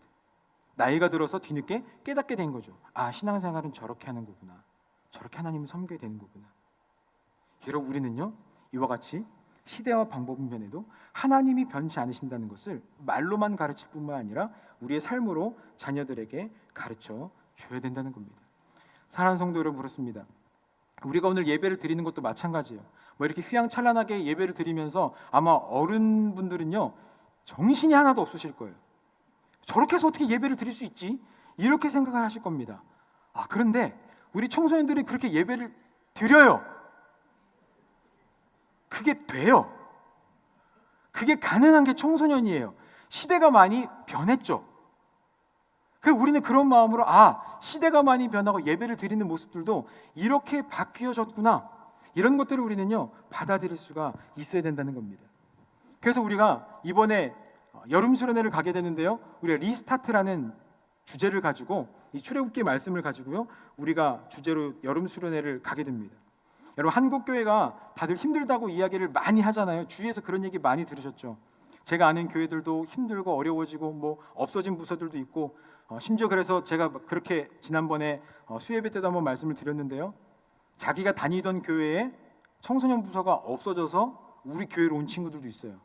나이가 들어서 뒤늦게 깨닫게 된 거죠. 신앙생활은 저렇게 하는 거구나. 저렇게 하나님을 섬겨야 되는 거구나. 여러분, 우리는요 이와 같이 시대와 방법은 변해도 하나님이 변치 않으신다는 것을 말로만 가르칠 뿐만 아니라 우리의 삶으로 자녀들에게 가르쳐 줘야 된다는 겁니다. 사랑하는 성도 여러분, 그렇습니다. 우리가 오늘 예배를 드리는 것도 마찬가지예요. 이렇게 휘황찬란하게 예배를 드리면서 아마 어른분들은요 정신이 하나도 없으실 거예요. 저렇게 해서 어떻게 예배를 드릴 수 있지? 이렇게 생각을 하실 겁니다. 그런데 우리 청소년들이 그렇게 예배를 드려요. 그게 돼요. 그게 가능한 게 청소년이에요. 시대가 많이 변했죠. 우리는 그런 마음으로 시대가 많이 변하고 예배를 드리는 모습들도 이렇게 바뀌어졌구나, 이런 것들을 우리는요 받아들일 수가 있어야 된다는 겁니다. 그래서 우리가 이번에 여름 수련회를 가게 되는데요, 우리가 리스타트라는 주제를 가지고 이 출애굽기 말씀을 가지고요 우리가 주제로 여름 수련회를 가게 됩니다. 여러분, 한국 교회가 다들 힘들다고 이야기를 많이 하잖아요. 주위에서 그런 얘기 많이 들으셨죠. 제가 아는 교회들도 힘들고 어려워지고 없어진 부서들도 있고, 심지어 그래서 제가 그렇게 지난번에 수예배 때도 한번 말씀을 드렸는데요, 자기가 다니던 교회에 청소년 부서가 없어져서 우리 교회로 온 친구들도 있어요.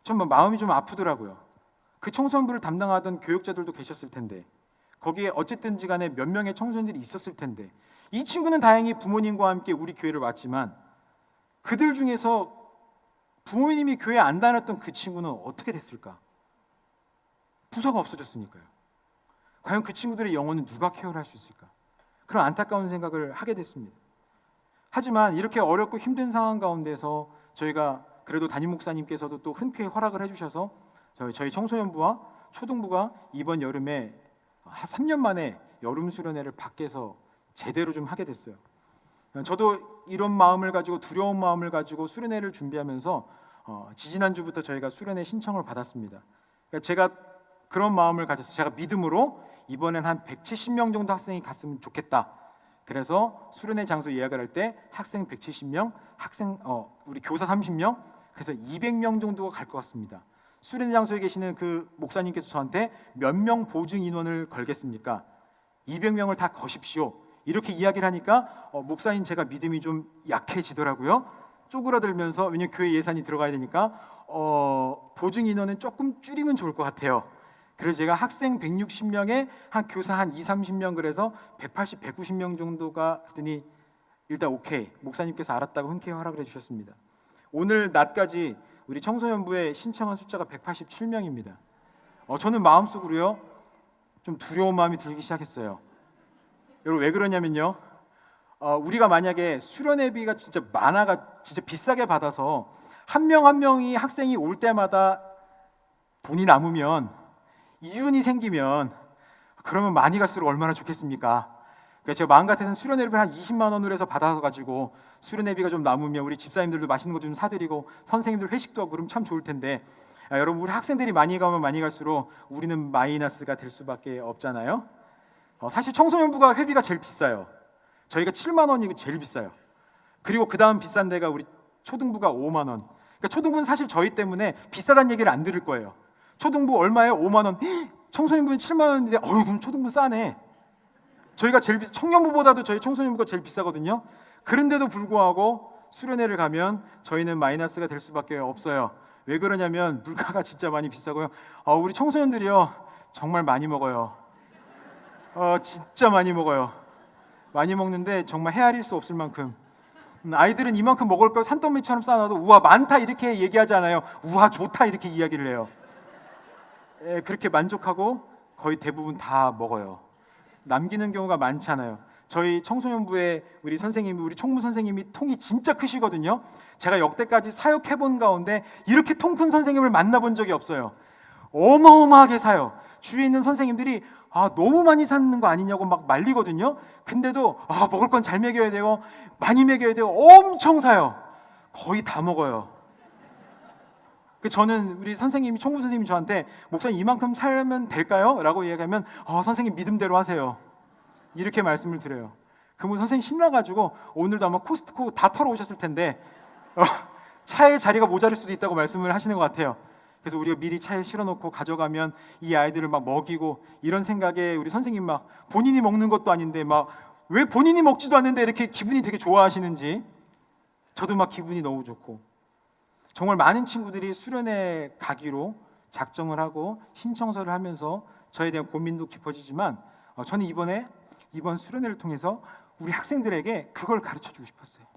전 마음이 좀 아프더라고요. 그 청소년부를 담당하던 교육자들도 계셨을 텐데, 거기에 어쨌든지 간에 몇 명의 청소년들이 있었을 텐데, 이 친구는 다행히 부모님과 함께 우리 교회를 왔지만 그들 중에서 부모님이 교회 안 다녔던 그 친구는 어떻게 됐을까? 부서가 없어졌으니까요. 과연 그 친구들의 영혼은 누가 케어를 할 수 있을까? 그런 안타까운 생각을 하게 됐습니다. 하지만 이렇게 어렵고 힘든 상황 가운데서 저희가 그래도 담임 목사님께서도 또 흔쾌히 허락을 해주셔서 저희 청소년부와 초등부가 이번 여름에 한 3년 만에 여름 수련회를 밖에서 제대로 좀 하게 됐어요. 저도 이런 마음을 가지고, 두려운 마음을 가지고 수련회를 준비하면서 지지난주부터 저희가 수련회 신청을 받았습니다. 그러니까 제가 그런 마음을 가져서 제가 믿음으로 이번엔 한 170명 정도 학생이 갔으면 좋겠다. 그래서 수련회 장소 예약을 할 때 학생 170명, 우리 교사 30명, 그래서 200명 정도가 갈 것 같습니다. 수련회 장소에 계시는 그 목사님께서 저한테 몇 명 보증 인원을 걸겠습니까? 200명을 다 거십시오. 이렇게 이야기를 하니까 목사님, 제가 믿음이 좀 약해지더라고요. 쪼그라들면서, 왜냐면 교회 예산이 들어가야 되니까 보증 인원은 조금 줄이면 좋을 것 같아요. 그래서 제가 학생 160명에 한 교사 한 30명, 그래서 180, 190명 정도가 했더니 일단 오케이, 목사님께서 알았다고 흔쾌히 허락을 해주셨습니다. 오늘 낮까지 우리 청소년부에 신청한 숫자가 187명입니다. 저는 마음속으로요 좀 두려운 마음이 들기 시작했어요. 여러분, 왜 그러냐면요, 우리가 만약에 수련회비가 진짜 진짜 비싸게 받아서 한 명 한 명이 학생이 올 때마다 돈이 남으면, 이윤이 생기면, 그러면 많이 갈수록 얼마나 좋겠습니까? 그러니까 제가 마음 같아서는 수련회비를 한 20만 원으로 해서 받아서 가지고 수련회비가 좀 남으면 우리 집사님들도 맛있는 거 좀 사드리고 선생님들 회식도 하고 그러면 참 좋을 텐데, 여러분, 우리 학생들이 많이 가면 많이 갈수록 우리는 마이너스가 될 수밖에 없잖아요. 사실 청소년부가 회비가 제일 비싸요. 저희가 7만 원이고 제일 비싸요. 그리고 그 다음 비싼 데가 우리 초등부가 5만 원. 그러니까 초등부는 사실 저희 때문에 비싸다는 얘기를 안 들을 거예요. 초등부 얼마예요? 5만 원. 청소년부는 7만 원인데 그럼 초등부 싸네. 저희가 제일 청년부보다도 저희 청소년부가 제일 비싸거든요. 그런데도 불구하고 수련회를 가면 저희는 마이너스가 될 수밖에 없어요. 왜 그러냐면 물가가 진짜 많이 비싸고요. 우리 청소년들이요 정말 많이 먹어요. 진짜 많이 먹어요. 많이 먹는데 정말 헤아릴 수 없을 만큼. 아이들은 이만큼 먹을 걸 산더미처럼 쌓아놔도 우와 많다 이렇게 얘기하지 않아요. 우와 좋다 이렇게 이야기를 해요. 그렇게 만족하고 거의 대부분 다 먹어요. 남기는 경우가 많지 않아요. 저희 청소년부에 우리 선생님이, 우리 총무 선생님이 통이 진짜 크시거든요. 제가 역대까지 사역해본 가운데 이렇게 통 큰 선생님을 만나본 적이 없어요. 어마어마하게 사요. 주위에 있는 선생님들이 너무 많이 사는 거 아니냐고 막 말리거든요. 근데도 먹을 건 잘 먹여야 돼요, 많이 먹여야 돼요, 엄청 사요. 거의 다 먹어요. 저는 우리 선생님이, 총무 선생님이 저한테 목사님 이만큼 살면 될까요? 라고 이야기하면 선생님 믿음대로 하세요, 이렇게 말씀을 드려요. 그러면 선생님 신나가지고 오늘도 아마 코스트코 다 털어오셨을 텐데 차에 자리가 모자랄 수도 있다고 말씀을 하시는 것 같아요. 그래서 우리가 미리 차에 실어놓고 가져가면 이 아이들을 막 먹이고, 이런 생각에 우리 선생님 막 본인이 먹는 것도 아닌데 막 왜 본인이 먹지도 않는데 이렇게 기분이 되게 좋아하시는지 저도 막 기분이 너무 좋고, 정말 많은 친구들이 수련회 가기로 작정을 하고 신청서를 하면서 저에 대한 고민도 깊어지지만 저는 이번 수련회를 통해서 우리 학생들에게 그걸 가르쳐 주고 싶었어요.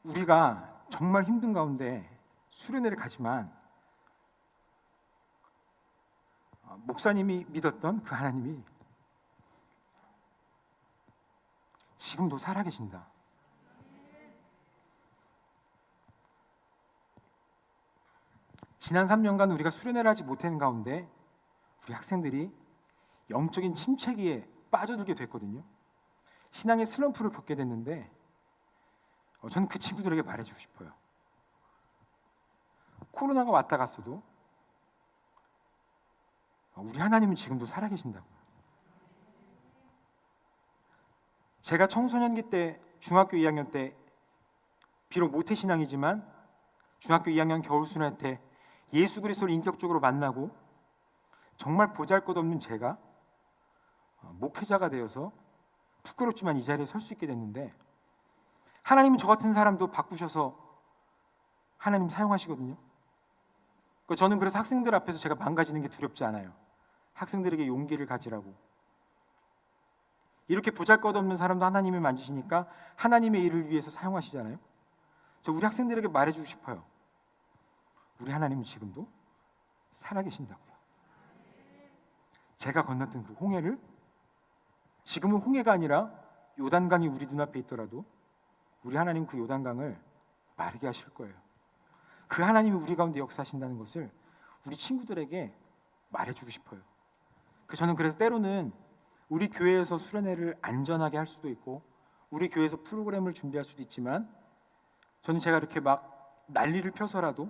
우리가 정말 힘든 가운데 수련회를 가지만 목사님이 믿었던 그 하나님이 지금도 살아계신다. 지난 3년간 우리가 수련회를 하지 못하는 가운데 우리 학생들이 영적인 침체기에 빠져들게 됐거든요. 신앙의 슬럼프를 겪게 됐는데 저는 그 친구들에게 말해주고 싶어요. 코로나가 왔다 갔어도 우리 하나님은 지금도 살아계신다고. 제가 청소년기 때, 중학교 2학년 때, 비록 모태신앙이지만 중학교 2학년 겨울수련회 때 예수 그리스도를 인격적으로 만나고 정말 보잘것없는 제가 목회자가 되어서 부끄럽지만 이 자리에 설 수 있게 됐는데, 하나님은 저 같은 사람도 바꾸셔서 하나님 사용하시거든요. 저는 그래서 학생들 앞에서 제가 망가지는 게 두렵지 않아요. 학생들에게 용기를 가지라고. 이렇게 보잘것없는 사람도 하나님이 만지시니까 하나님의 일을 위해서 사용하시잖아요. 저 우리 학생들에게 말해주고 싶어요. 우리 하나님은 지금도 살아계신다고요. 제가 건넜던 그 홍해를, 지금은 홍해가 아니라 요단강이 우리 눈앞에 있더라도 우리 하나님 그 요단강을 마르게 하실 거예요. 그 하나님이 우리 가운데 역사하신다는 것을 우리 친구들에게 말해주고 싶어요. 저는 그래서 때로는 우리 교회에서 수련회를 안전하게 할 수도 있고 우리 교회에서 프로그램을 준비할 수도 있지만, 저는 제가 이렇게 막 난리를 펴서라도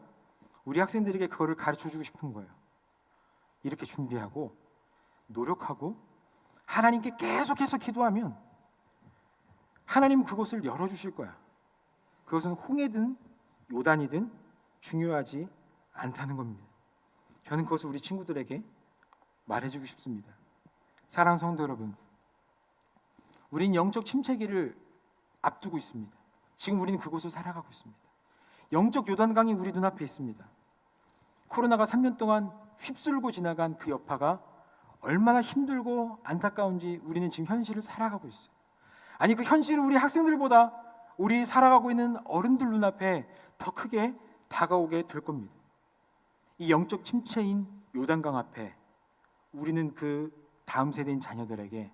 우리 학생들에게 그거를 가르쳐주고 싶은 거예요. 이렇게 준비하고 노력하고 하나님께 계속해서 기도하면 하나님은 그곳을 열어주실 거야. 그것은 홍해든 요단이든 중요하지 않다는 겁니다. 저는 그것을 우리 친구들에게 말해주고 싶습니다. 사랑하는 성도 여러분, 우린 영적 침체기를 앞두고 있습니다. 지금 우리는 그곳을 살아가고 있습니다. 영적 요단강이 우리 눈앞에 있습니다. 코로나가 3년 동안 휩쓸고 지나간 그 여파가 얼마나 힘들고 안타까운지 우리는 지금 현실을 살아가고 있어요. 아니, 그 현실을 우리 학생들보다 우리 살아가고 있는 어른들 눈앞에 더 크게 다가오게 될 겁니다. 이 영적 침체인 요단강 앞에 우리는 그 다음 세대인 자녀들에게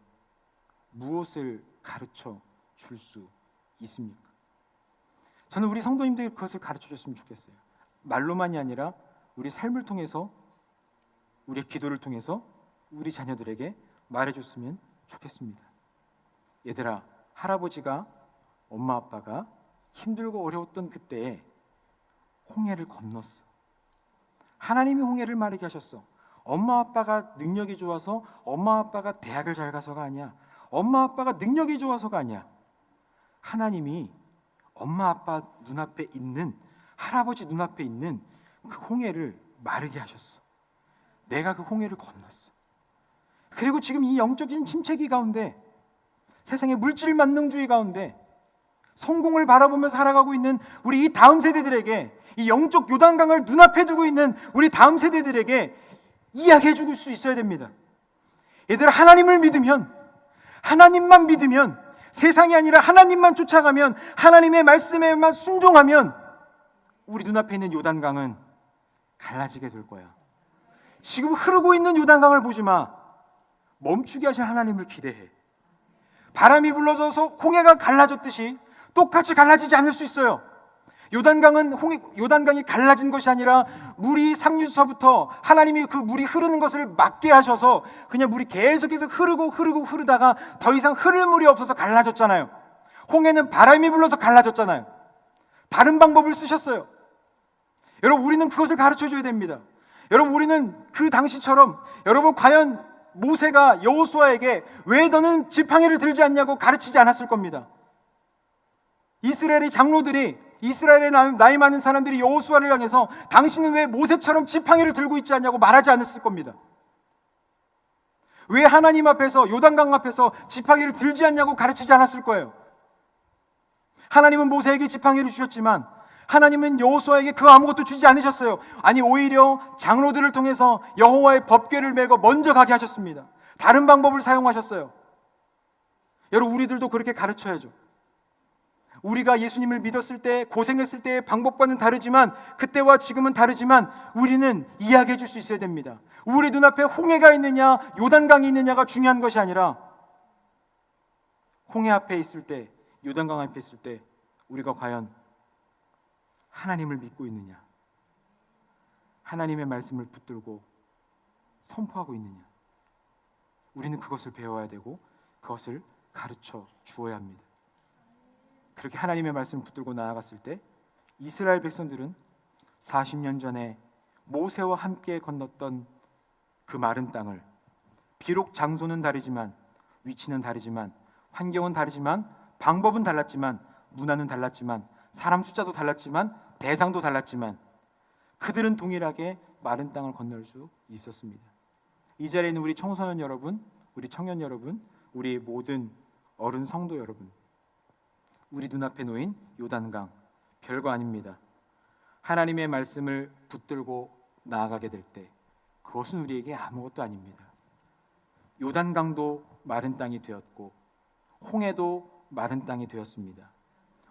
무엇을 가르쳐 줄 수 있습니까? 저는 우리 성도님들이 그것을 가르쳐 줬으면 좋겠어요. 말로만이 아니라 우리 삶을 통해서, 우리의 기도를 통해서 우리 자녀들에게 말해줬으면 좋겠습니다. 얘들아, 할아버지가, 엄마 아빠가 힘들고 어려웠던 그때에 홍해를 건넜어. 하나님이 홍해를 마르게 하셨어. 엄마 아빠가 능력이 좋아서, 엄마 아빠가 대학을 잘 가서가 아니야. 엄마 아빠가 능력이 좋아서가 아니야. 하나님이 엄마 아빠 눈앞에 있는, 할아버지 눈앞에 있는 그 홍해를 마르게 하셨어. 내가 그 홍해를 건넜어. 그리고 지금 이 영적인 침체기 가운데, 세상의 물질 만능주의 가운데 성공을 바라보며 살아가고 있는 우리 이 다음 세대들에게, 이 영적 요단강을 눈앞에 두고 있는 우리 다음 세대들에게 이야기해 줄 수 있어야 됩니다. 얘들아, 하나님을 믿으면, 하나님만 믿으면, 세상이 아니라 하나님만 쫓아가면, 하나님의 말씀에만 순종하면 우리 눈앞에 있는 요단강은 갈라지게 될 거야. 지금 흐르고 있는 요단강을 보지 마. 멈추게 하실 하나님을 기대해. 바람이 불러져서 홍해가 갈라졌듯이 똑같이 갈라지지 않을 수 있어요. 요단강이 갈라진 것이 아니라 물이 상류서부터 하나님이 그 물이 흐르는 것을 막게 하셔서 그냥 물이 계속해서 흐르다가 더 이상 흐를 물이 없어서 갈라졌잖아요. 홍해는 바람이 불러서 갈라졌잖아요. 다른 방법을 쓰셨어요. 여러분, 우리는 그것을 가르쳐 줘야 됩니다. 여러분, 우리는 그 당시처럼, 여러분, 과연 모세가 여호수아에게 왜 너는 지팡이를 들지 않냐고 가르치지 않았을 겁니다. 이스라엘의 장로들이, 이스라엘의 나이 많은 사람들이 여호수아를 향해서 당신은 왜 모세처럼 지팡이를 들고 있지 않냐고 말하지 않았을 겁니다. 왜 하나님 앞에서, 요단강 앞에서 지팡이를 들지 않냐고 가르치지 않았을 거예요. 하나님은 모세에게 지팡이를 주셨지만 하나님은 여호수아에게 그 아무것도 주지 않으셨어요. 아니, 오히려 장로들을 통해서 여호와의 법궤를 메고 먼저 가게 하셨습니다. 다른 방법을 사용하셨어요. 여러분, 우리들도 그렇게 가르쳐야죠. 우리가 예수님을 믿었을 때, 고생했을 때의 방법과는 다르지만, 그때와 지금은 다르지만 우리는 이야기해 줄 수 있어야 됩니다. 우리 눈앞에 홍해가 있느냐 요단강이 있느냐가 중요한 것이 아니라, 홍해 앞에 있을 때, 요단강 앞에 있을 때 우리가 과연 하나님을 믿고 있느냐, 하나님의 말씀을 붙들고 선포하고 있느냐, 우리는 그것을 배워야 되고 그것을 가르쳐 주어야 합니다. 그렇게 하나님의 말씀을 붙들고 나아갔을 때 이스라엘 백성들은 40년 전에 모세와 함께 건넜던 그 마른 땅을, 비록 장소는 다르지만, 위치는 다르지만, 환경은 다르지만, 방법은 달랐지만, 문화는 달랐지만, 사람 숫자도 달랐지만, 대상도 달랐지만 그들은 동일하게 마른 땅을 건널 수 있었습니다. 이 자리에 있는 우리 청소년 여러분, 우리 청년 여러분, 우리 모든 어른 성도 여러분, 우리 눈앞에 놓인 요단강 별거 아닙니다. 하나님의 말씀을 붙들고 나아가게 될 때 그것은 우리에게 아무것도 아닙니다. 요단강도 마른 땅이 되었고 홍해도 마른 땅이 되었습니다.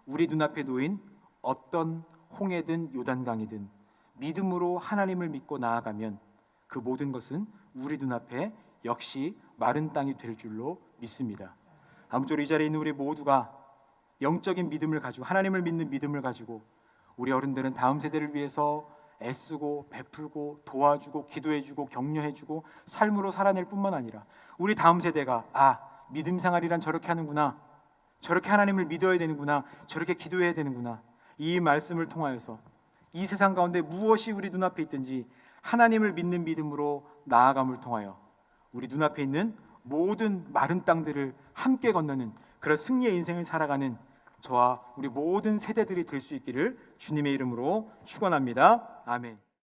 우리 눈앞에 놓인 어떤 홍해든 요단강이든 믿음으로 하나님을 믿고 나아가면 그 모든 것은 우리 눈앞에 역시 마른 땅이 될 줄로 믿습니다. 아무쪼록 이 자리에 있는 우리 모두가 영적인 믿음을 가지고, 하나님을 믿는 믿음을 가지고, 우리 어른들은 다음 세대를 위해서 애쓰고 베풀고 도와주고 기도해주고 격려해주고 삶으로 살아낼 뿐만 아니라 우리 다음 세대가 믿음 생활이란 저렇게 하는구나, 저렇게 하나님을 믿어야 되는구나, 저렇게 기도해야 되는구나, 이 말씀을 통하여서 이 세상 가운데 무엇이 우리 눈앞에 있든지 하나님을 믿는 믿음으로 나아감을 통하여 우리 눈앞에 있는 모든 마른 땅들을 함께 건너는 그런 승리의 인생을 살아가는 저와 우리 모든 세대들이 될 수 있기를 주님의 이름으로 축원합니다. 아멘.